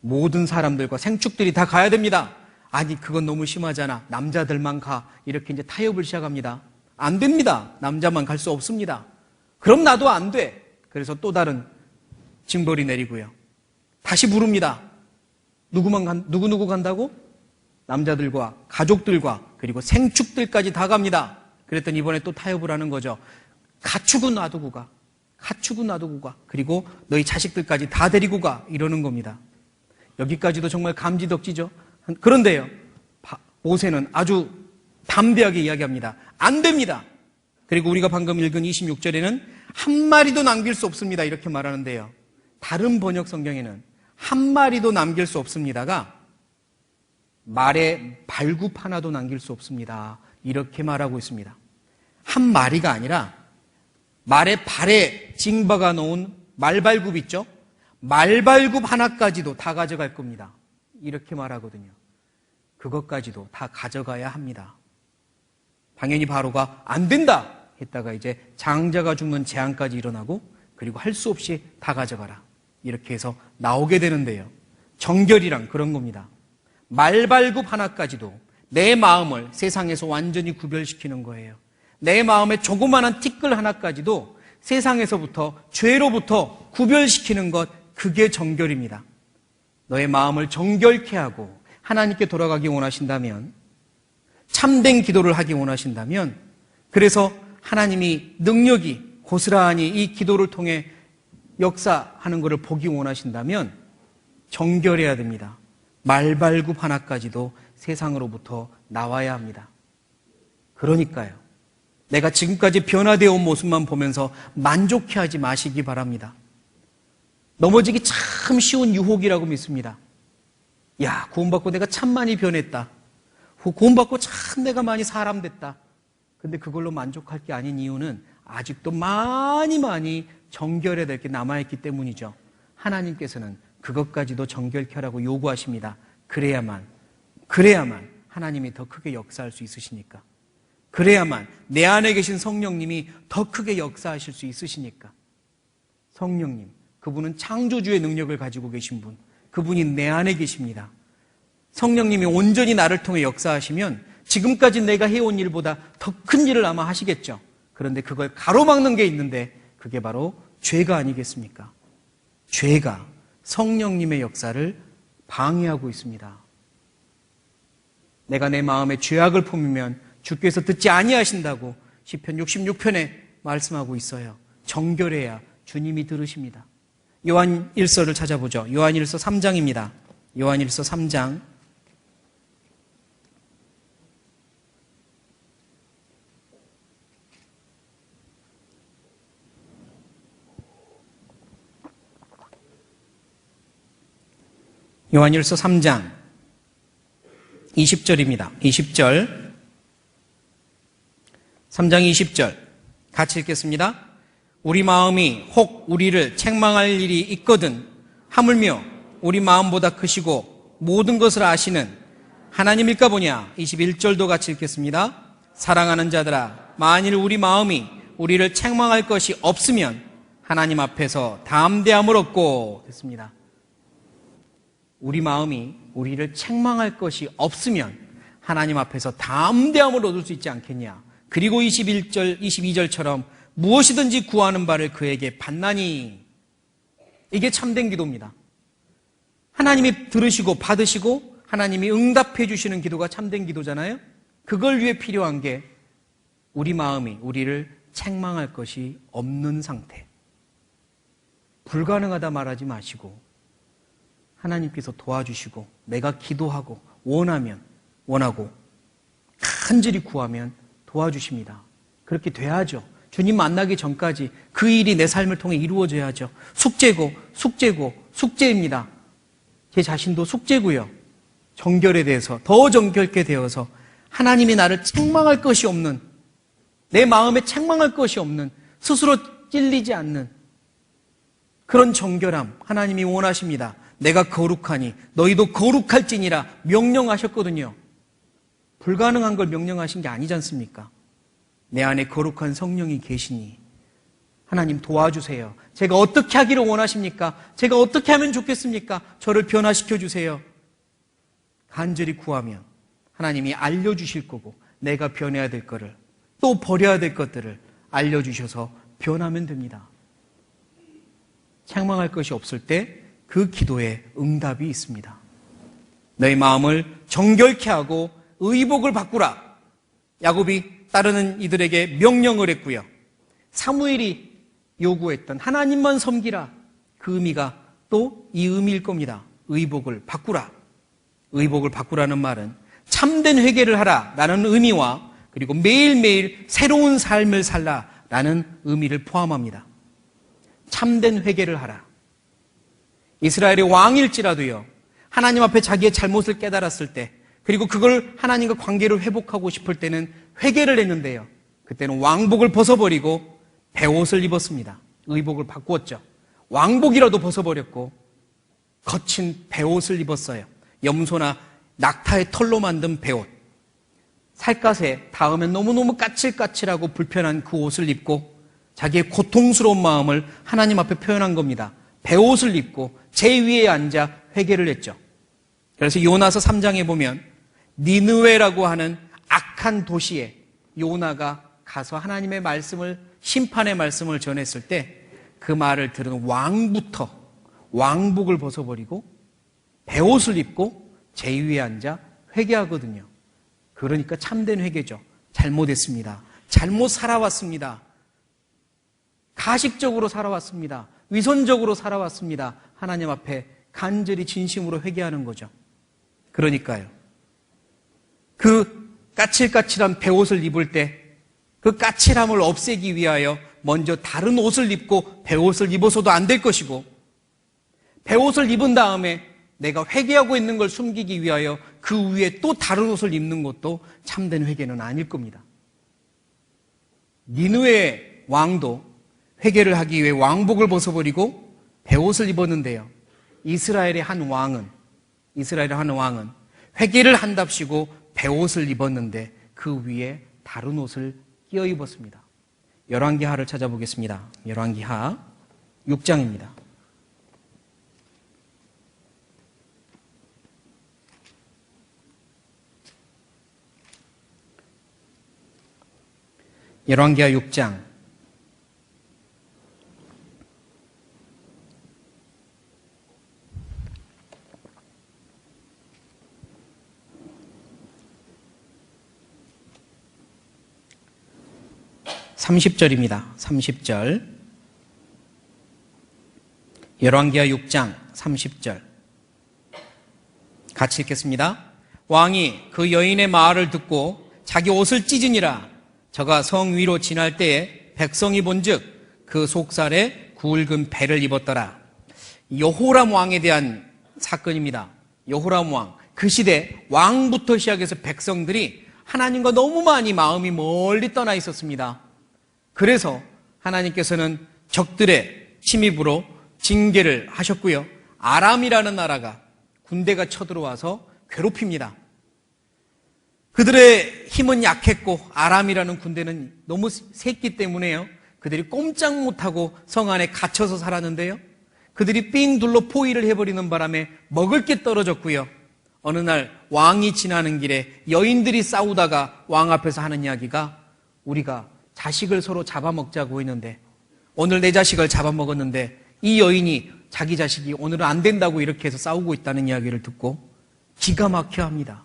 모든 사람들과 생축들이 다 가야 됩니다. 아니, 그건 너무 심하잖아. 남자들만 가. 이렇게 이제 타협을 시작합니다. 안 됩니다. 남자만 갈 수 없습니다. 그럼 나도 안 돼. 그래서 또 다른 징벌이 내리고요. 다시 부릅니다. 누구 간다고? 남자들과 가족들과 그리고 생축들까지 다 갑니다. 그랬더니 이번에 또 타협을 하는 거죠. 가축은 놔두고 가. 그리고 너희 자식들까지 다 데리고 가. 이러는 겁니다. 여기까지도 정말 감지덕지죠. 그런데요, 모세는 아주 담대하게 이야기합니다. 안 됩니다. 그리고 우리가 방금 읽은 26절에는 한 마리도 남길 수 없습니다. 이렇게 말하는데요. 다른 번역 성경에는 한 마리도 남길 수 없습니다가 말의 발굽 하나도 남길 수 없습니다. 이렇게 말하고 있습니다. 한 마리가 아니라 말의 발에 징박아 놓은 말발굽 있죠? 말발굽 하나까지도 다 가져갈 겁니다. 이렇게 말하거든요. 그것까지도 다 가져가야 합니다. 당연히 바로가 안 된다 했다가 이제 장자가 죽는 재앙까지 일어나고 그리고 할 수 없이 다 가져가라. 이렇게 해서 나오게 되는데요. 정결이란 그런 겁니다. 말발굽 하나까지도 내 마음을 세상에서 완전히 구별시키는 거예요. 내 마음의 조그마한 티끌 하나까지도 세상에서부터 죄로부터 구별시키는 것, 그게 정결입니다. 너의 마음을 정결케 하고 하나님께 돌아가기 원하신다면, 참된 기도를 하기 원하신다면, 그래서 하나님이 능력이 고스란히 이 기도를 통해 역사하는 것을 보기 원하신다면 정결해야 됩니다. 말발굽 하나까지도 세상으로부터 나와야 합니다. 그러니까요, 내가 지금까지 변화되어 온 모습만 보면서 만족해하지 마시기 바랍니다. 넘어지기 참 쉬운 유혹이라고 믿습니다. 야, 구원받고 내가 참 많이 변했다. 구원받고 참 내가 많이 사람 됐다. 근데 그걸로 만족할 게 아닌 이유는 아직도 많이 정결해야 될 게 남아있기 때문이죠. 하나님께서는 그것까지도 정결케 하라고 요구하십니다. 그래야만 하나님이 더 크게 역사할 수 있으시니까. 그래야만 내 안에 계신 성령님이 더 크게 역사하실 수 있으시니까. 성령님, 그분은 창조주의 능력을 가지고 계신 분, 그분이 내 안에 계십니다. 성령님이 온전히 나를 통해 역사하시면 지금까지 내가 해온 일보다 더 큰 일을 아마 하시겠죠. 그런데 그걸 가로막는 게 있는데 그게 바로 죄가 아니겠습니까? 죄가 성령님의 역사를 방해하고 있습니다. 내가 내 마음에 죄악을 품으면 주께서 듣지 아니하신다고 시편 66편에 말씀하고 있어요. 정결해야 주님이 들으십니다. 요한일서를 찾아보죠. 요한일서 3장입니다. 요한일서 3장. 요한일서 3장 20절입니다. 20절. 3장 20절. 같이 읽겠습니다. 우리 마음이 혹 우리를 책망할 일이 있거든 하물며 우리 마음보다 크시고 모든 것을 아시는 하나님일까 보냐. 21절도 같이 읽겠습니다. 사랑하는 자들아, 만일 우리 마음이 우리를 책망할 것이 없으면 하나님 앞에서 담대함을 얻고 됐습니다. 우리 마음이 우리를 책망할 것이 없으면 하나님 앞에서 담대함을 얻을 수 있지 않겠냐. 그리고 21절, 22절처럼 무엇이든지 구하는 바를 그에게 받나니. 이게 참된 기도입니다. 하나님이 들으시고 받으시고 하나님이 응답해 주시는 기도가 참된 기도잖아요. 그걸 위해 필요한 게 우리 마음이 우리를 책망할 것이 없는 상태. 불가능하다 말하지 마시고 하나님께서 도와주시고 내가 기도하고 원하고 간절히 구하면 도와주십니다. 그렇게 돼야죠. 주님 만나기 전까지 그 일이 내 삶을 통해 이루어져야죠. 숙제고 숙제입니다. 제 자신도 숙제고요. 정결에 대해서 더 정결케 되어서 하나님이 나를 책망할 것이 없는, 내 마음에 책망할 것이 없는, 스스로 찔리지 않는 그런 정결함 하나님이 원하십니다. 내가 거룩하니 너희도 거룩할지니라 명령하셨거든요. 불가능한 걸 명령하신 게 아니지 않습니까? 내 안에 거룩한 성령이 계시니 하나님 도와주세요. 제가 어떻게 하기를 원하십니까? 제가 어떻게 하면 좋겠습니까? 저를 변화시켜 주세요. 간절히 구하면 하나님이 알려주실 거고, 내가 변해야 될 거를, 또 버려야 될 것들을 알려주셔서 변하면 됩니다. 책망할 것이 없을 때 그 기도에 응답이 있습니다. 너희 마음을 정결케 하고 의복을 바꾸라. 야곱이 따르는 이들에게 명령을 했고요. 사무엘이 요구했던 하나님만 섬기라. 그 의미가 또 이 의미일 겁니다. 의복을 바꾸라. 의복을 바꾸라는 말은 참된 회개를 하라라는 의미와 그리고 매일매일 새로운 삶을 살라라는 의미를 포함합니다. 참된 회개를 하라. 이스라엘의 왕일지라도요, 하나님 앞에 자기의 잘못을 깨달았을 때, 그리고 그걸 하나님과 관계를 회복하고 싶을 때는 회개를 했는데요, 그때는 왕복을 벗어버리고 베옷을 입었습니다. 의복을 바꾸었죠. 왕복이라도 벗어버렸고 거친 베옷을 입었어요. 염소나 낙타의 털로 만든 베옷, 살갗에 닿으면 너무너무 까칠까칠하고 불편한 그 옷을 입고 자기의 고통스러운 마음을 하나님 앞에 표현한 겁니다. 베옷을 입고 제 위에 앉아 회개를 했죠. 그래서 요나서 3장에 보면 니느웨라고 하는 악한 도시에 요나가 가서 하나님의 말씀을, 심판의 말씀을 전했을 때 그 말을 들은 왕부터 왕복을 벗어버리고 베옷을 입고 제 위에 앉아 회개하거든요. 그러니까 참된 회개죠. 잘못했습니다. 잘못 살아왔습니다. 가식적으로 살아왔습니다. 위선적으로 살아왔습니다. 하나님 앞에 간절히 진심으로 회개하는 거죠. 그러니까요, 그 까칠까칠한 베옷을 입을 때 그 까칠함을 없애기 위하여 먼저 다른 옷을 입고 베옷을 입어서도 안 될 것이고, 베옷을 입은 다음에 내가 회개하고 있는 걸 숨기기 위하여 그 위에 또 다른 옷을 입는 것도 참된 회개는 아닐 겁니다. 니느웨 왕도 회개를 하기 위해 왕복을 벗어버리고 베옷을 입었는데요, 이스라엘의 한 왕은 회개를 한답시고 베옷을 입었는데 그 위에 다른 옷을 끼어 입었습니다. 열왕기하를 찾아보겠습니다. 열왕기하 6장입니다. 열왕기하 6장 30절입니다. 30절. 열왕기하 6장 30절. 같이 읽겠습니다. 왕이 그 여인의 말을 듣고 자기 옷을 찢으니라. 저가 성 위로 지날 때에 백성이 본즉 그 속살에 굵은 배를 입었더라. 여호람 왕에 대한 사건입니다. 여호람 왕, 그 시대 왕부터 시작해서 백성들이 하나님과 너무 많이 마음이 멀리 떠나 있었습니다. 그래서 하나님께서는 적들의 침입으로 징계를 하셨고요, 아람이라는 나라가, 군대가 쳐들어와서 괴롭힙니다. 그들의 힘은 약했고 아람이라는 군대는 너무 셌기 때문에요, 그들이 꼼짝 못하고 성 안에 갇혀서 살았는데요, 그들이 삥 둘러 포위를 해버리는 바람에 먹을 게 떨어졌고요, 어느 날 왕이 지나는 길에 여인들이 싸우다가 왕 앞에서 하는 이야기가, 우리가 자식을 서로 잡아먹자고 했는데, 오늘 내 자식을 잡아먹었는데 이 여인이 자기 자식이 오늘은 안 된다고 이렇게 해서 싸우고 있다는 이야기를 듣고 기가 막혀 합니다.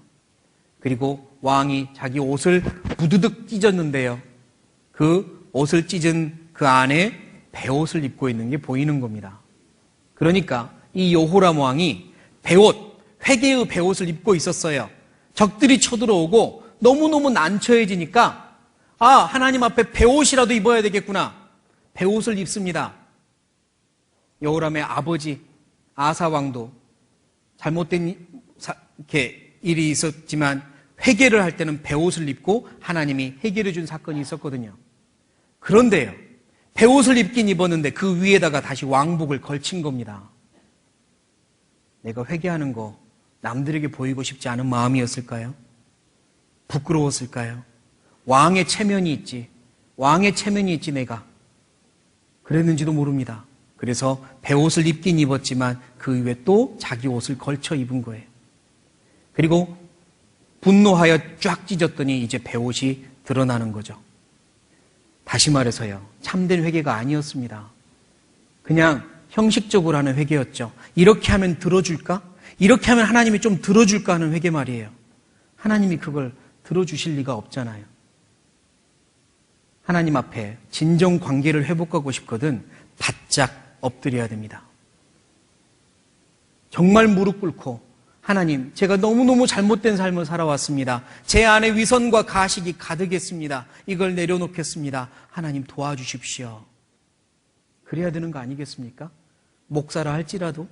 그리고 왕이 자기 옷을 부두득 찢었는데요, 그 옷을 찢은 그 안에 베옷을 입고 있는 게 보이는 겁니다. 그러니까 이 여호람 왕이 베옷, 회개의 베옷을 입고 있었어요. 적들이 쳐들어오고 너무너무 난처해지니까, 하나님 앞에 베옷이라도 입어야 되겠구나. 베옷을 입습니다. 여호람의 아버지 아사 왕도 잘못된 이렇게 일이 있었지만 회개를 할 때는 베옷을 입고 하나님이 해결해 준 사건이 있었거든요. 그런데요, 베옷을 입긴 입었는데 그 위에다가 다시 왕복을 걸친 겁니다. 내가 회개하는 거 남들에게 보이고 싶지 않은 마음이었을까요? 부끄러웠을까요? 왕의 체면이 있지, 왕의 체면이 있지 내가 그랬는지도 모릅니다. 그래서 베옷을 입긴 입었지만 그 위에 또 자기 옷을 걸쳐 입은 거예요. 그리고 분노하여 쫙 찢었더니 이제 베옷이 드러나는 거죠. 다시 말해서요, 참된 회개가 아니었습니다. 그냥 형식적으로 하는 회개였죠. 이렇게 하면 들어줄까? 이렇게 하면 하나님이 좀 들어줄까 하는 회개 말이에요. 하나님이 그걸 들어주실 리가 없잖아요. 하나님 앞에 진정 관계를 회복하고 싶거든 바짝 엎드려야 됩니다. 정말 무릎 꿇고 하나님, 제가 너무너무 잘못된 삶을 살아왔습니다. 제 안에 위선과 가식이 가득했습니다. 이걸 내려놓겠습니다. 하나님 도와주십시오. 그래야 되는 거 아니겠습니까? 목사라 할지라도,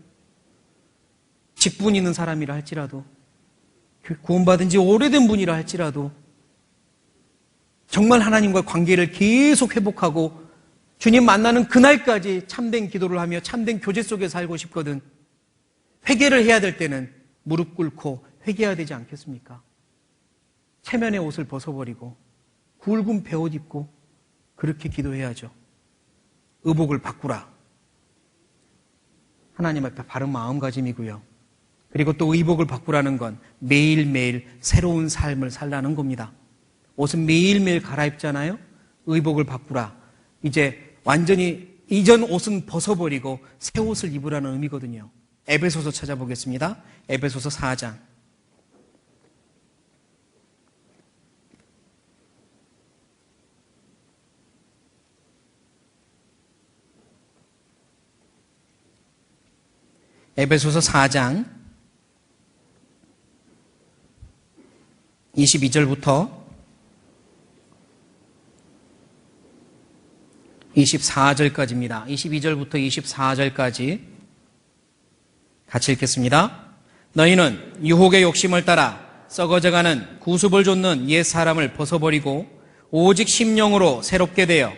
직분 있는 사람이라 할지라도, 구원받은 지 오래된 분이라 할지라도 정말 하나님과 관계를 계속 회복하고 주님 만나는 그날까지 참된 기도를 하며 참된 교제 속에 살고 싶거든. 회개를 해야 될 때는 무릎 꿇고 회개해야 되지 않겠습니까? 체면의 옷을 벗어버리고 굵은 베옷 입고 그렇게 기도해야죠. 의복을 바꾸라. 하나님 앞에 바른 마음가짐이고요. 그리고 또 의복을 바꾸라는 건 매일매일 새로운 삶을 살라는 겁니다. 옷은 매일매일 갈아입잖아요. 의복을 바꾸라. 이제 완전히 이전 옷은 벗어버리고 새 옷을 입으라는 의미거든요. 에베소서 찾아보겠습니다. 에베소서 4장. 에베소서 4장 22절부터 24절까지입니다. 22절부터 24절까지 같이 읽겠습니다. 너희는 유혹의 욕심을 따라 썩어져가는 구습을 좇는 옛 사람을 벗어버리고 오직 심령으로 새롭게 되어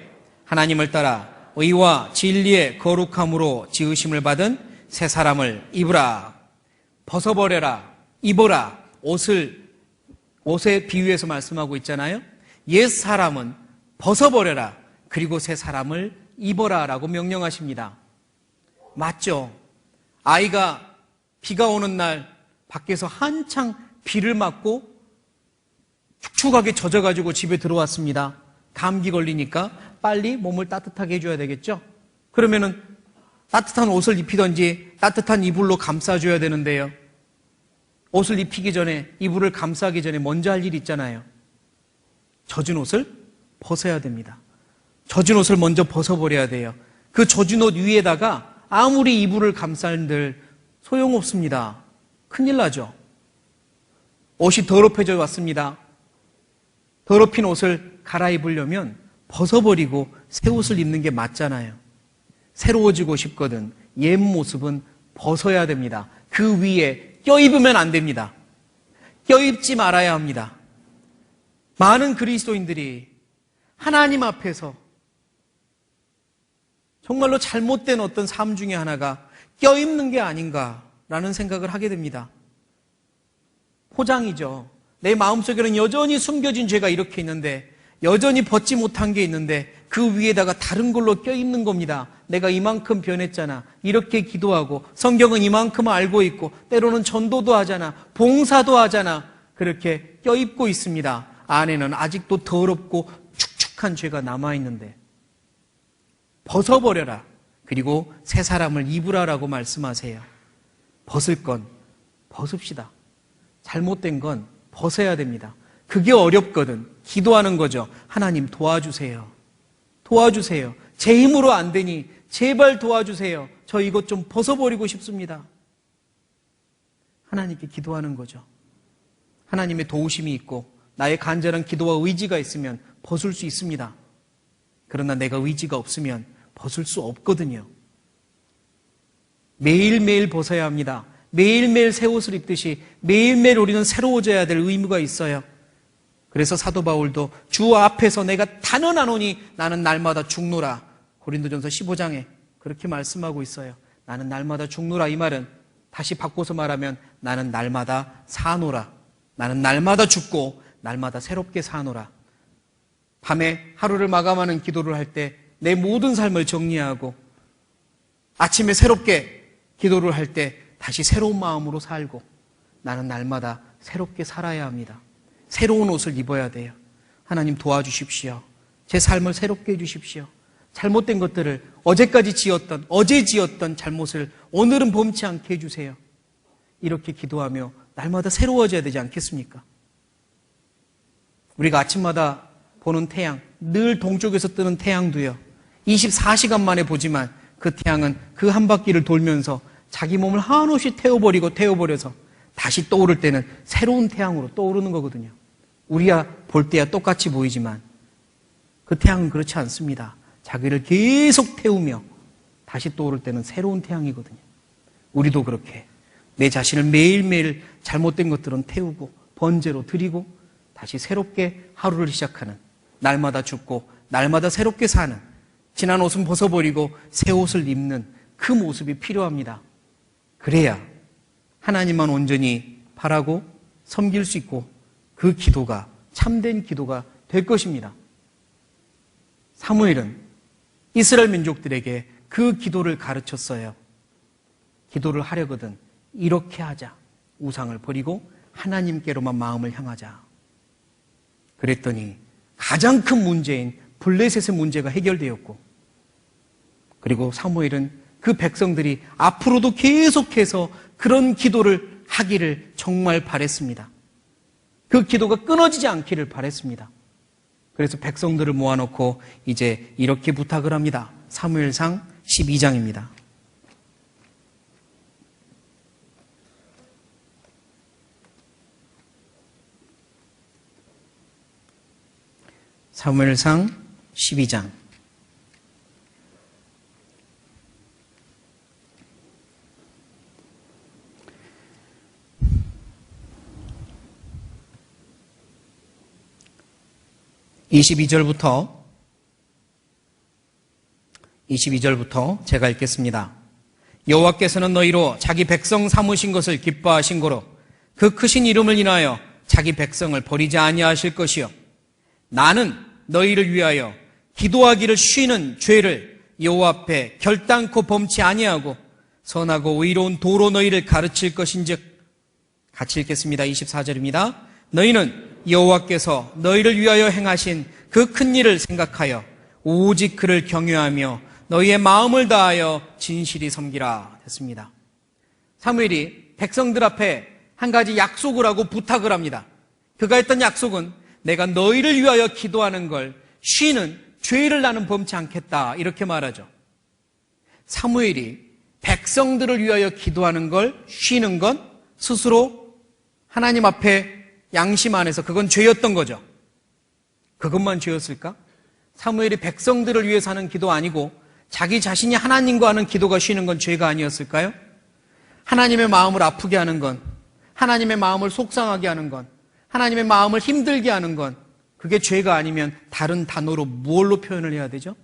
하나님을 따라 의와 진리의 거룩함으로 지으심을 받은 새 사람을 입으라. 벗어버려라. 입어라. 옷에 비유해서 말씀하고 있잖아요. 옛 사람은 벗어버려라. 그리고 새 사람을 입어라 라고 명령하십니다. 맞죠? 아이가 비가 오는 날 밖에서 한창 비를 맞고 축축하게 젖어가지고 집에 들어왔습니다. 감기 걸리니까 빨리 몸을 따뜻하게 해줘야 되겠죠? 그러면은 따뜻한 옷을 입히던지 따뜻한 이불로 감싸줘야 되는데요. 옷을 입히기 전에, 이불을 감싸기 전에 먼저 할 일이 있잖아요. 젖은 옷을 벗어야 됩니다. 젖은 옷을 먼저 벗어버려야 돼요. 그 젖은 옷 위에다가 아무리 이불을 감싼들 소용없습니다. 큰일 나죠. 옷이 더럽혀져 왔습니다. 더럽힌 옷을 갈아입으려면 벗어버리고 새 옷을 입는 게 맞잖아요. 새로워지고 싶거든 옛 모습은 벗어야 됩니다. 그 위에 껴입으면 안 됩니다. 껴입지 말아야 합니다. 많은 그리스도인들이 하나님 앞에서 정말로 잘못된 어떤 삶 중에 하나가 껴입는 게 아닌가라는 생각을 하게 됩니다. 포장이죠. 내 마음속에는 여전히 숨겨진 죄가 이렇게 있는데, 여전히 벗지 못한 게 있는데 그 위에다가 다른 걸로 껴입는 겁니다. 내가 이만큼 변했잖아. 이렇게 기도하고 성경은 이만큼 알고 있고 때로는 전도도 하잖아. 봉사도 하잖아. 그렇게 껴입고 있습니다. 안에는 아직도 더럽고 축축한 죄가 남아있는데 벗어버려라. 그리고 새 사람을 입으라라고 말씀하세요. 벗을 건 벗읍시다. 잘못된 건 벗어야 됩니다. 그게 어렵거든. 기도하는 거죠. 하나님 도와주세요. 도와주세요. 제 힘으로 안 되니 제발 도와주세요. 저 이것 좀 벗어버리고 싶습니다. 하나님께 기도하는 거죠. 하나님의 도우심이 있고 나의 간절한 기도와 의지가 있으면 벗을 수 있습니다. 그러나 내가 의지가 없으면 벗을 수 없거든요. 매일매일 벗어야 합니다. 매일매일 새 옷을 입듯이 매일매일 우리는 새로워져야 될 의무가 있어요. 그래서 사도 바울도 주 앞에서 내가 단언하노니 나는 날마다 죽노라. 고린도전서 15장에 그렇게 말씀하고 있어요. 나는 날마다 죽노라. 이 말은 다시 바꿔서 말하면 나는 날마다 사노라. 나는 날마다 죽고 날마다 새롭게 사노라. 밤에 하루를 마감하는 기도를 할 때 내 모든 삶을 정리하고 아침에 새롭게 기도를 할 때 다시 새로운 마음으로 살고 나는 날마다 새롭게 살아야 합니다. 새로운 옷을 입어야 돼요. 하나님 도와주십시오. 제 삶을 새롭게 해주십시오. 잘못된 것들을 어제 지었던 잘못을 오늘은 범치 않게 해주세요. 이렇게 기도하며 날마다 새로워져야 되지 않겠습니까? 우리가 아침마다 보는 태양, 늘 동쪽에서 뜨는 태양도요, 24시간 만에 보지만 그 태양은 그 한 바퀴를 돌면서 자기 몸을 한없이 태워버려서 다시 떠오를 때는 새로운 태양으로 떠오르는 거거든요. 우리야 볼 때야 똑같이 보이지만 그 태양은 그렇지 않습니다. 자기를 계속 태우며 다시 떠오를 때는 새로운 태양이거든요. 우리도 그렇게 내 자신을 매일매일 잘못된 것들은 태우고 번제로 드리고 다시 새롭게 하루를 시작하는, 날마다 죽고 날마다 새롭게 사는, 지난 옷은 벗어버리고 새 옷을 입는 그 모습이 필요합니다. 그래야 하나님만 온전히 바라고 섬길 수 있고 그 기도가 참된 기도가 될 것입니다. 사무엘은 이스라엘 민족들에게 그 기도를 가르쳤어요. 기도를 하려거든 이렇게 하자. 우상을 버리고 하나님께로만 마음을 향하자. 그랬더니 가장 큰 문제인 블레셋의 문제가 해결되었고, 그리고 사무엘은 그 백성들이 앞으로도 계속해서 그런 기도를 하기를 정말 바랬습니다. 그 기도가 끊어지지 않기를 바랬습니다. 그래서 백성들을 모아놓고 이제 이렇게 부탁을 합니다. 사무엘상 12장입니다. 사무엘상 12장 22절부터 제가 읽겠습니다. 여호와께서는 너희로 자기 백성 삼으신 것을 기뻐하신 고로 그 크신 이름을 인하여 자기 백성을 버리지 아니하실 것이요, 나는 너희를 위하여 기도하기를 쉬는 죄를 여호와 앞에 결단코 범치 아니하고 선하고 의로운 도로 너희를 가르칠 것인즉, 같이 읽겠습니다. 24절입니다. 너희는 여호와께서 너희를 위하여 행하신 그 큰 일을 생각하여 오직 그를 경외하며 너희의 마음을 다하여 진실히 섬기라 했습니다. 사무엘이 백성들 앞에 한 가지 약속을 하고 부탁을 합니다. 그가 했던 약속은 내가 너희를 위하여 기도하는 걸 쉬는 죄를 나는 범치 않겠다, 이렇게 말하죠. 사무엘이 백성들을 위하여 기도하는 걸 쉬는 건 스스로 하나님 앞에 양심 안에서 그건 죄였던 거죠. 그것만 죄였을까? 사무엘이 백성들을 위해서 하는 기도 아니고 자기 자신이 하나님과 하는 기도가 쉬는 건 죄가 아니었을까요? 하나님의 마음을 아프게 하는 건, 하나님의 마음을 속상하게 하는 건, 하나님의 마음을 힘들게 하는 건, 그게 죄가 아니면 다른 단어로 무엇로 표현을 해야 되죠?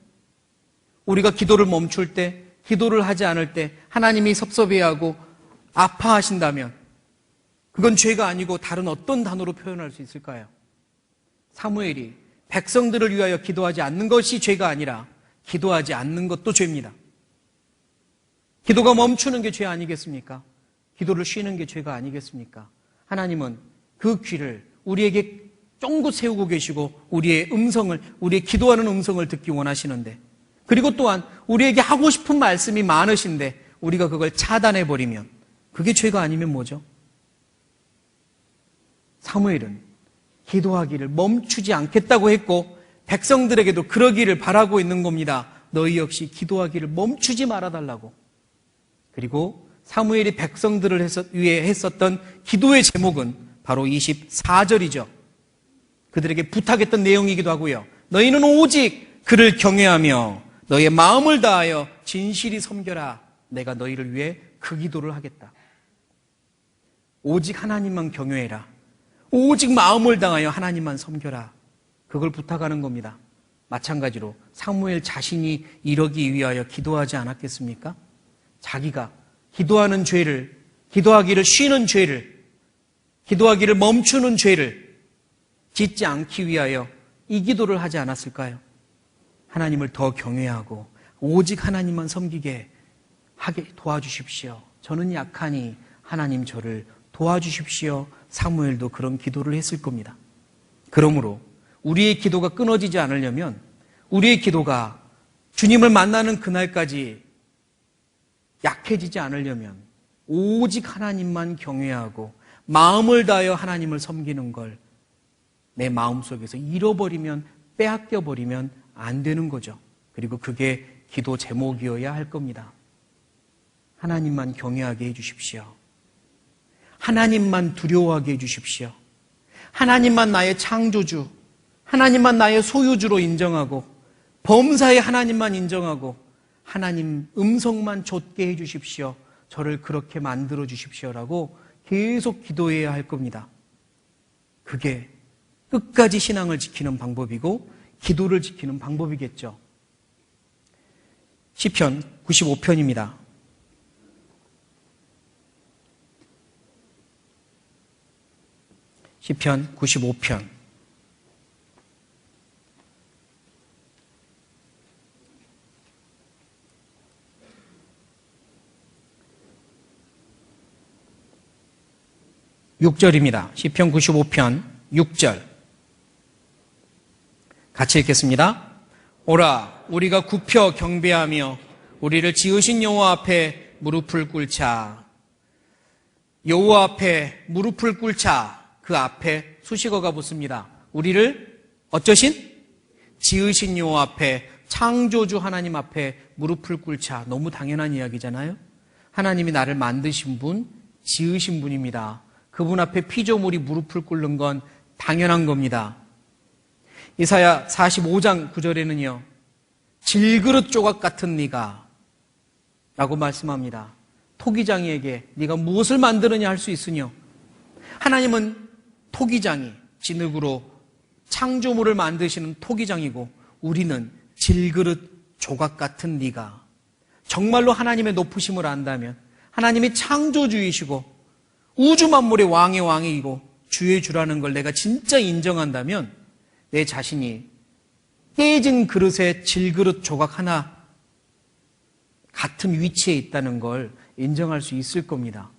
우리가 기도를 멈출 때, 기도를 하지 않을 때 하나님이 섭섭해하고 아파하신다면 그건 죄가 아니고 다른 어떤 단어로 표현할 수 있을까요? 사무엘이 백성들을 위하여 기도하지 않는 것이 죄가 아니라 기도하지 않는 것도 죄입니다. 기도가 멈추는 게 죄 아니겠습니까? 기도를 쉬는 게 죄가 아니겠습니까? 하나님은 그 귀를 우리에게 쫑긋 세우고 계시고 우리의 기도하는 음성을 듣기 원하시는데, 그리고 또한 우리에게 하고 싶은 말씀이 많으신데 우리가 그걸 차단해버리면 그게 죄가 아니면 뭐죠? 사무엘은 기도하기를 멈추지 않겠다고 했고 백성들에게도 그러기를 바라고 있는 겁니다. 너희 역시 기도하기를 멈추지 말아달라고. 그리고 사무엘이 백성들을 위해 했었던 기도의 제목은 바로 24절이죠. 그들에게 부탁했던 내용이기도 하고요. 너희는 오직 그를 경외하며 너희의 마음을 다하여 진실히 섬겨라. 내가 너희를 위해 그 기도를 하겠다. 오직 하나님만 경외해라. 오직 마음을 당하여 하나님만 섬겨라. 그걸 부탁하는 겁니다. 마찬가지로 사무엘 자신이 이러기 위하여 기도하지 않았겠습니까? 자기가 기도하는 죄를, 기도하기를 쉬는 죄를, 기도하기를 멈추는 죄를 짓지 않기 위하여 이 기도를 하지 않았을까요? 하나님을 더 경외하고 오직 하나님만 섬기게 하게 도와주십시오. 저는 약하니 하나님 저를 도와주십시오. 사무엘도 그런 기도를 했을 겁니다. 그러므로 우리의 기도가 끊어지지 않으려면, 우리의 기도가 주님을 만나는 그날까지 약해지지 않으려면 오직 하나님만 경외하고 마음을 다하여 하나님을 섬기는 걸 내 마음속에서 잃어버리면, 빼앗겨버리면 안 되는 거죠. 그리고 그게 기도 제목이어야 할 겁니다. 하나님만 경외하게 해주십시오. 하나님만 두려워하게 해주십시오. 하나님만 나의 창조주, 하나님만 나의 소유주로 인정하고 범사의 하나님만 인정하고 하나님 음성만 좇게 해주십시오. 저를 그렇게 만들어 주십시오라고 계속 기도해야 할 겁니다. 그게 끝까지 신앙을 지키는 방법이고 기도를 지키는 방법이겠죠. 시편 95편입니다. 시편 95편. (6절입니다) 시편 95편 6절 같이 읽겠습니다. 오라 우리가 굽혀 경배하며 우리를 지으신 여호와 앞에 무릎을 꿇자. 여호와 앞에 무릎을 꿇자. 그 앞에 수식어가 붙습니다. 우리를 어쩌신? 지으신 여호와 앞에, 창조주 하나님 앞에 무릎을 꿇자. 너무 당연한 이야기잖아요. 하나님이 나를 만드신 분, 지으신 분입니다. 그분 앞에 피조물이 무릎을 꿇는 건 당연한 겁니다. 이사야 45장 9절에는요. 질그릇 조각 같은 네가 라고 말씀합니다. 토기장이에게 네가 무엇을 만드느냐 할 수 있으뇨. 하나님은 토기장이, 진흙으로 창조물을 만드시는 토기장이고 우리는 질그릇 조각 같은 네가. 정말로 하나님의 높으심을 안다면, 하나님이 창조주이시고 우주 만물의 왕의 왕이고 주의 주라는 걸 내가 진짜 인정한다면 내 자신이 깨진 그릇에 질그릇 조각 하나 같은 위치에 있다는 걸 인정할 수 있을 겁니다.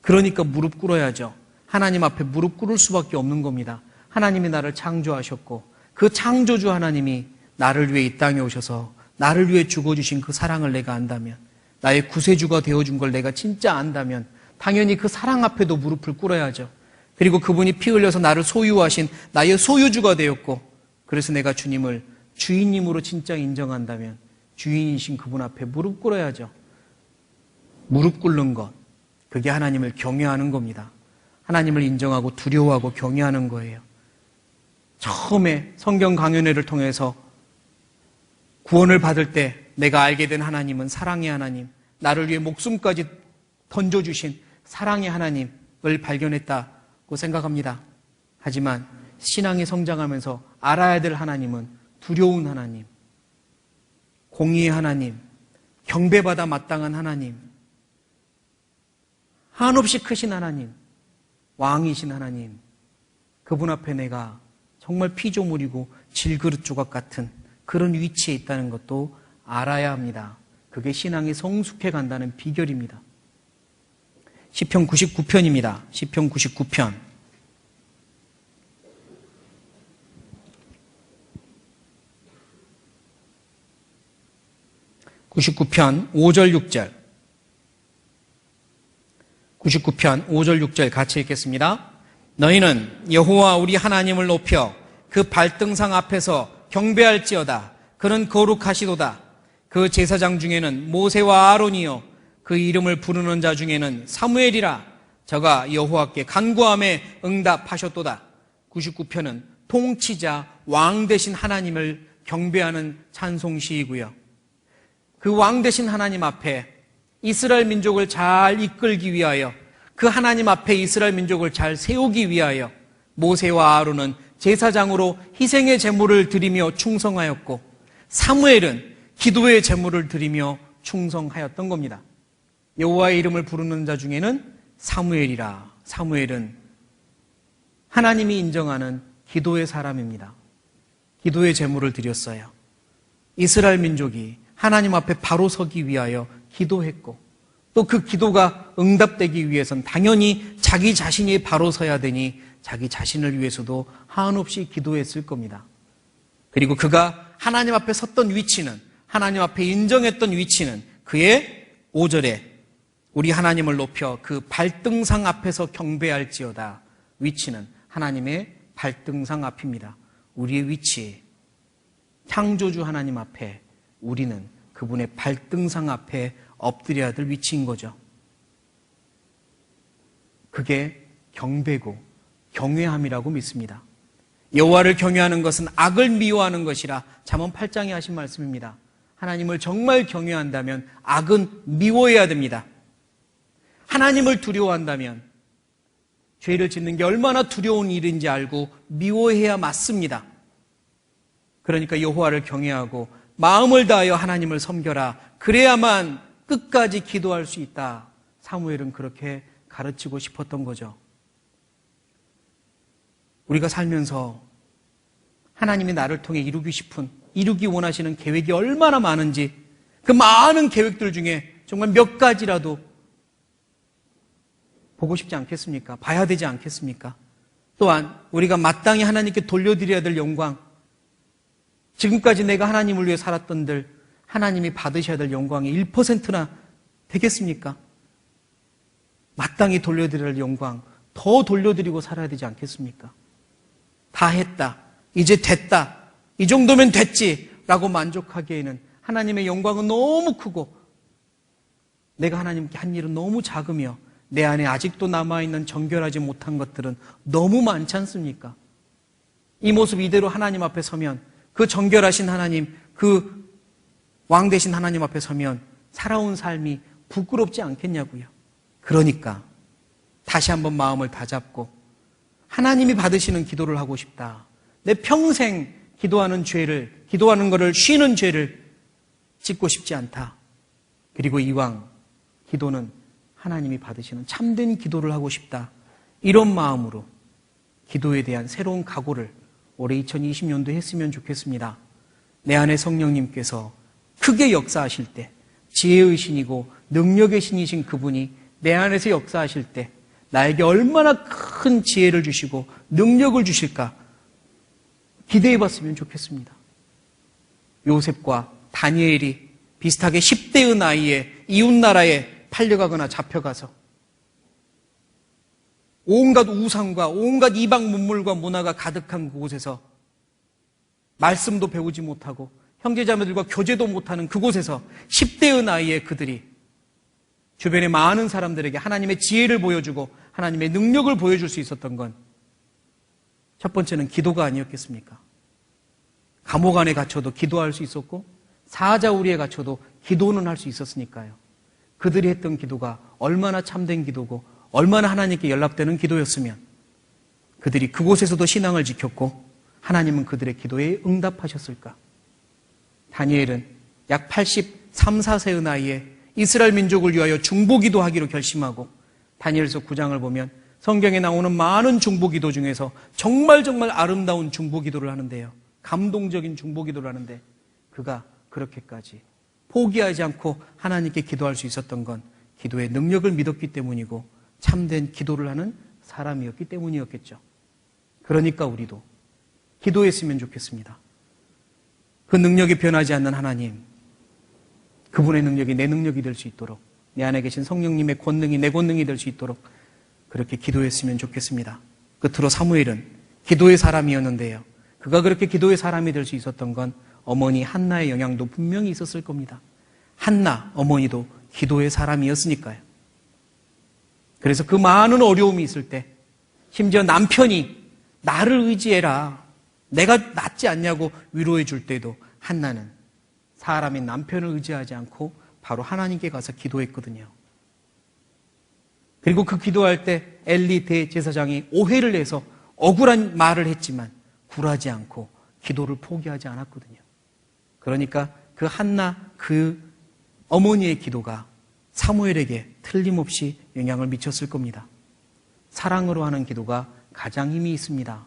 그러니까 무릎 꿇어야죠. 하나님 앞에 무릎 꿇을 수밖에 없는 겁니다. 하나님이 나를 창조하셨고 그 창조주 하나님이 나를 위해 이 땅에 오셔서 나를 위해 죽어주신 그 사랑을 내가 안다면, 나의 구세주가 되어준 걸 내가 진짜 안다면 당연히 그 사랑 앞에도 무릎을 꿇어야죠. 그리고 그분이 피 흘려서 나를 소유하신 나의 소유주가 되었고, 그래서 내가 주님을 주인님으로 진짜 인정한다면 주인이신 그분 앞에 무릎 꿇어야죠. 무릎 꿇는 것, 그게 하나님을 경외하는 겁니다. 하나님을 인정하고 두려워하고 경외하는 거예요. 처음에 성경 강연회를 통해서 구원을 받을 때 내가 알게 된 하나님은 사랑의 하나님, 나를 위해 목숨까지 던져주신 사랑의 하나님을 발견했다고 생각합니다. 하지만 신앙이 성장하면서 알아야 될 하나님은 두려운 하나님, 공의의 하나님, 경배받아 마땅한 하나님, 한없이 크신 하나님, 왕이신 하나님, 그분 앞에 내가 정말 피조물이고 질그릇 조각 같은 그런 위치에 있다는 것도 알아야 합니다. 그게 신앙이 성숙해 간다는 비결입니다. 시편 99편입니다. 시편 99편. 99편 5절 6절. 99편 5절 6절 같이 읽겠습니다. 너희는 여호와 우리 하나님을 높여 그 발등상 앞에서 경배할지어다. 그는 거룩하시도다. 그 제사장 중에는 모세와 아론이요 그 이름을 부르는 자 중에는 사무엘이라. 저가 여호와께 간구함에 응답하셨도다. 99편은 통치자 왕 되신 하나님을 경배하는 찬송시이고요. 그 왕 되신 하나님 앞에 이스라엘 민족을 잘 이끌기 위하여, 그 하나님 앞에 이스라엘 민족을 잘 세우기 위하여 모세와 아론은 제사장으로 희생의 제물을 드리며 충성하였고, 사무엘은 기도의 제물을 드리며 충성하였던 겁니다. 여호와의 이름을 부르는 자 중에는 사무엘이라. 사무엘은 하나님이 인정하는 기도의 사람입니다. 기도의 제물을 드렸어요. 이스라엘 민족이 하나님 앞에 바로 서기 위하여 기도했고, 또 그 기도가 응답되기 위해선 당연히 자기 자신이 바로 서야 되니 자기 자신을 위해서도 한없이 기도했을 겁니다. 그리고 그가 하나님 앞에 섰던 위치는, 하나님 앞에 인정했던 위치는 그의 5절에 우리 하나님을 높여 그 발등상 앞에서 경배할지어다. 위치는 하나님의 발등상 앞입니다. 우리의 위치, 창조주 하나님 앞에 우리는 그분의 발등상 앞에 엎드려야 될 위치인 거죠. 그게 경배고 경외함이라고 믿습니다. 여호와를 경외하는 것은 악을 미워하는 것이라 잠언 8장에 하신 말씀입니다. 하나님을 정말 경외한다면 악은 미워해야 됩니다. 하나님을 두려워한다면 죄를 짓는 게 얼마나 두려운 일인지 알고 미워해야 맞습니다. 그러니까 여호와를 경외하고 마음을 다하여 하나님을 섬겨라. 그래야만 끝까지 기도할 수 있다. 사무엘은 그렇게 가르치고 싶었던 거죠. 우리가 살면서 하나님이 나를 통해 이루기 원하시는 계획이 얼마나 많은지, 그 많은 계획들 중에 정말 몇 가지라도 보고 싶지 않겠습니까? 봐야 되지 않겠습니까? 또한 우리가 마땅히 하나님께 돌려드려야 될 영광, 지금까지 내가 하나님을 위해 살았던들 하나님이 받으셔야 될 영광이 1%나 되겠습니까? 마땅히 돌려드려야 할 영광 더 돌려드리고 살아야 되지 않겠습니까? 다 했다, 이제 됐다, 이 정도면 됐지 라고 만족하기에는 하나님의 영광은 너무 크고 내가 하나님께 한 일은 너무 작으며 내 안에 아직도 남아있는 정결하지 못한 것들은 너무 많지 않습니까? 이 모습 이대로 하나님 앞에 서면, 그 정결하신 하나님, 그 왕 되신 하나님 앞에 서면 살아온 삶이 부끄럽지 않겠냐고요. 그러니까 다시 한번 마음을 다잡고 하나님이 받으시는 기도를 하고 싶다. 내 평생 기도하는 거를 쉬는 죄를 짓고 싶지 않다. 그리고 이왕 기도는 하나님이 받으시는 참된 기도를 하고 싶다. 이런 마음으로 기도에 대한 새로운 각오를 올해 2020년도 했으면 좋겠습니다. 내 안에 성령님께서 크게 역사하실 때, 지혜의 신이고 능력의 신이신 그분이 내 안에서 역사하실 때 나에게 얼마나 큰 지혜를 주시고 능력을 주실까 기대해 봤으면 좋겠습니다. 요셉과 다니엘이 비슷하게 10대의 나이에 이웃나라에 팔려가거나 잡혀가서 온갖 우상과 온갖 이방 문물과 문화가 가득한 그곳에서 말씀도 배우지 못하고 형제자매들과 교제도 못하는 그곳에서 10대의 나이에 그들이 주변의 많은 사람들에게 하나님의 지혜를 보여주고 하나님의 능력을 보여줄 수 있었던 건 첫 번째는 기도가 아니었겠습니까? 감옥 안에 갇혀도 기도할 수 있었고 사자우리에 갇혀도 기도는 할 수 있었으니까요. 그들이 했던 기도가 얼마나 참된 기도고 얼마나 하나님께 연락되는 기도였으면 그들이 그곳에서도 신앙을 지켰고 하나님은 그들의 기도에 응답하셨을까? 다니엘은 약 83, 4세의 나이에 이스라엘 민족을 위하여 중보기도 하기로 결심하고 다니엘서 9장을 보면 성경에 나오는 많은 중보기도 중에서 정말 아름다운 중보기도를 하는데요. 감동적인 중보기도를 하는데 그가 그렇게까지 포기하지 않고 하나님께 기도할 수 있었던 건 기도의 능력을 믿었기 때문이고 참된 기도를 하는 사람이었기 때문이었겠죠. 그러니까 우리도 기도했으면 좋겠습니다. 그 능력이 변하지 않는 하나님, 그분의 능력이 내 능력이 될 수 있도록, 내 안에 계신 성령님의 권능이 내 권능이 될 수 있도록 그렇게 기도했으면 좋겠습니다. 끝으로 사무엘은 기도의 사람이었는데요. 그가 그렇게 기도의 사람이 될 수 있었던 건 어머니 한나의 영향도 분명히 있었을 겁니다. 한나 어머니도 기도의 사람이었으니까요. 그래서 그 많은 어려움이 있을 때 심지어 남편이 나를 의지해라, 내가 낫지 않냐고 위로해 줄 때도 한나는 사람인 남편을 의지하지 않고 바로 하나님께 가서 기도했거든요. 그리고 그 기도할 때 엘리 대제사장이 오해를 해서 억울한 말을 했지만 굴하지 않고 기도를 포기하지 않았거든요. 그러니까 그 한나, 그 어머니의 기도가 사무엘에게 틀림없이 영향을 미쳤을 겁니다. 사랑으로 하는 기도가 가장 힘이 있습니다.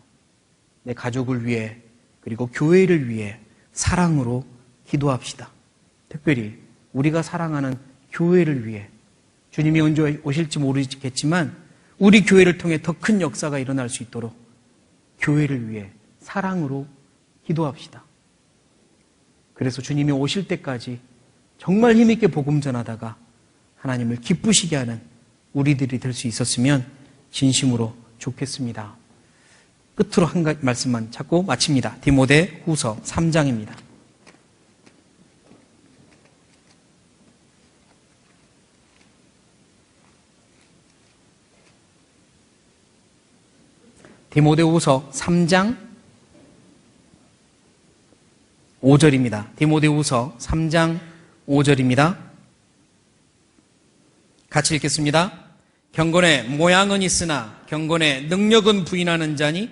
내 가족을 위해 그리고 교회를 위해 사랑으로 기도합시다. 특별히 우리가 사랑하는 교회를 위해 주님이 언제 오실지 모르겠지만 우리 교회를 통해 더 큰 역사가 일어날 수 있도록 교회를 위해 사랑으로 기도합시다. 그래서 주님이 오실 때까지 정말 힘있게 복음 전하다가 하나님을 기쁘시게 하는 우리들이 될 수 있었으면 진심으로 좋겠습니다. 끝으로 한 가지 말씀만 찾고 마칩니다. 디모데 후서 3장입니다. 디모데후서 3장 5절입니다. 디모데후서 3장 5절입니다. 같이 읽겠습니다. 경건의 모양은 있으나 경건의 능력은 부인하는 자니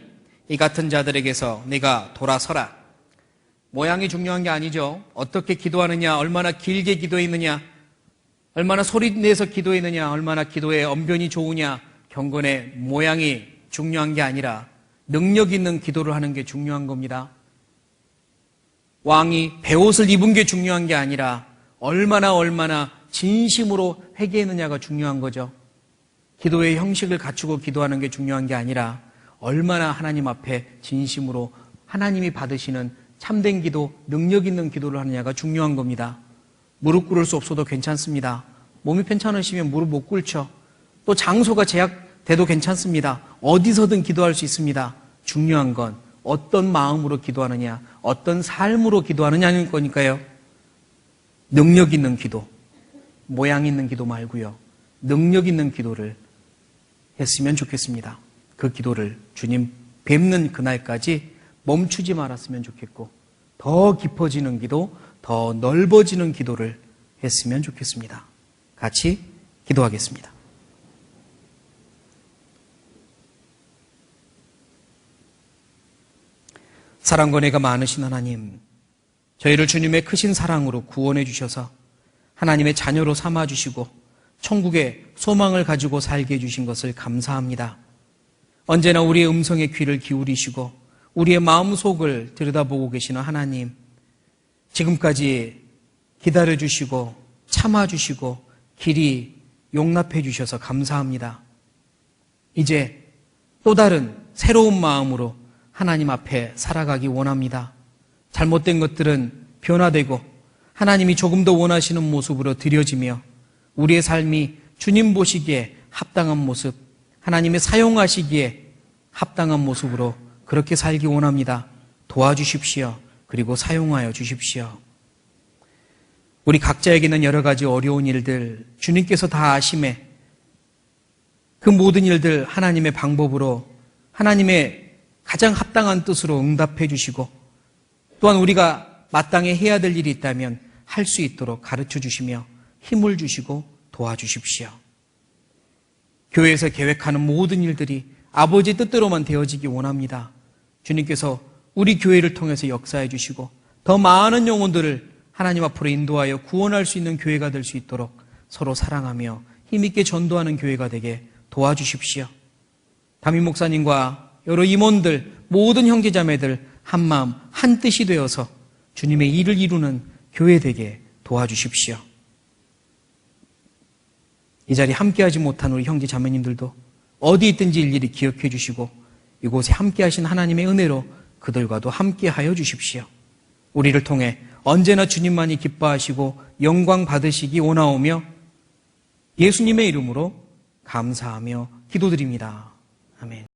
이 같은 자들에게서 네가 돌아서라. 모양이 중요한 게 아니죠. 어떻게 기도하느냐, 얼마나 길게 기도했느냐, 얼마나 소리 내서 기도했느냐, 얼마나 기도의 언변이 좋으냐, 경건의 모양이 중요한 게 아니라 능력 있는 기도를 하는 게 중요한 겁니다. 왕이 베옷을 입은 게 중요한 게 아니라 얼마나 진심으로 회개했느냐가 중요한 거죠. 기도의 형식을 갖추고 기도하는 게 중요한 게 아니라 얼마나 하나님 앞에 진심으로 하나님이 받으시는 참된 기도, 능력 있는 기도를 하느냐가 중요한 겁니다. 무릎 꿇을 수 없어도 괜찮습니다. 몸이 편찮으시면 무릎 못 꿇죠. 또 장소가 제약돼도 괜찮습니다. 어디서든 기도할 수 있습니다. 중요한 건 어떤 마음으로 기도하느냐, 어떤 삶으로 기도하느냐는 거니까요. 능력 있는 기도, 모양 있는 기도 말고요. 능력 있는 기도를 했으면 좋겠습니다. 그 기도를 주님 뵙는 그날까지 멈추지 말았으면 좋겠고 더 깊어지는 기도, 더 넓어지는 기도를 했으면 좋겠습니다. 같이 기도하겠습니다. 사랑과 은혜가 많으신 하나님, 저희를 주님의 크신 사랑으로 구원해 주셔서 하나님의 자녀로 삼아주시고 천국의 소망을 가지고 살게 해주신 것을 감사합니다. 언제나 우리의 음성에 귀를 기울이시고 우리의 마음속을 들여다보고 계시는 하나님, 지금까지 기다려주시고 참아주시고 길이 용납해 주셔서 감사합니다. 이제 또 다른 새로운 마음으로 하나님 앞에 살아가기 원합니다. 잘못된 것들은 변화되고 하나님이 조금 더 원하시는 모습으로 드려지며 우리의 삶이 주님 보시기에 합당한 모습, 하나님의 사용하시기에 합당한 모습으로 그렇게 살기 원합니다. 도와주십시오. 그리고 사용하여 주십시오. 우리 각자에게는 여러 가지 어려운 일들, 주님께서 다 아심에 그 모든 일들 하나님의 방법으로 하나님의 가장 합당한 뜻으로 응답해 주시고 또한 우리가 마땅히 해야 될 일이 있다면 할 수 있도록 가르쳐 주시며 힘을 주시고 도와주십시오. 교회에서 계획하는 모든 일들이 아버지 뜻대로만 되어지기 원합니다. 주님께서 우리 교회를 통해서 역사해 주시고 더 많은 영혼들을 하나님 앞으로 인도하여 구원할 수 있는 교회가 될 수 있도록 서로 사랑하며 힘있게 전도하는 교회가 되게 도와주십시오. 담임 목사님과 여러 임원들, 모든 형제자매들 한마음 한뜻이 되어서 주님의 일을 이루는 교회 되게 도와주십시오. 이 자리에 함께하지 못한 우리 형제자매님들도 어디 있든지 일일이 기억해 주시고 이곳에 함께하신 하나님의 은혜로 그들과도 함께하여 주십시오. 우리를 통해 언제나 주님만이 기뻐하시고 영광 받으시기 원하오며 예수님의 이름으로 감사하며 기도드립니다. 아멘.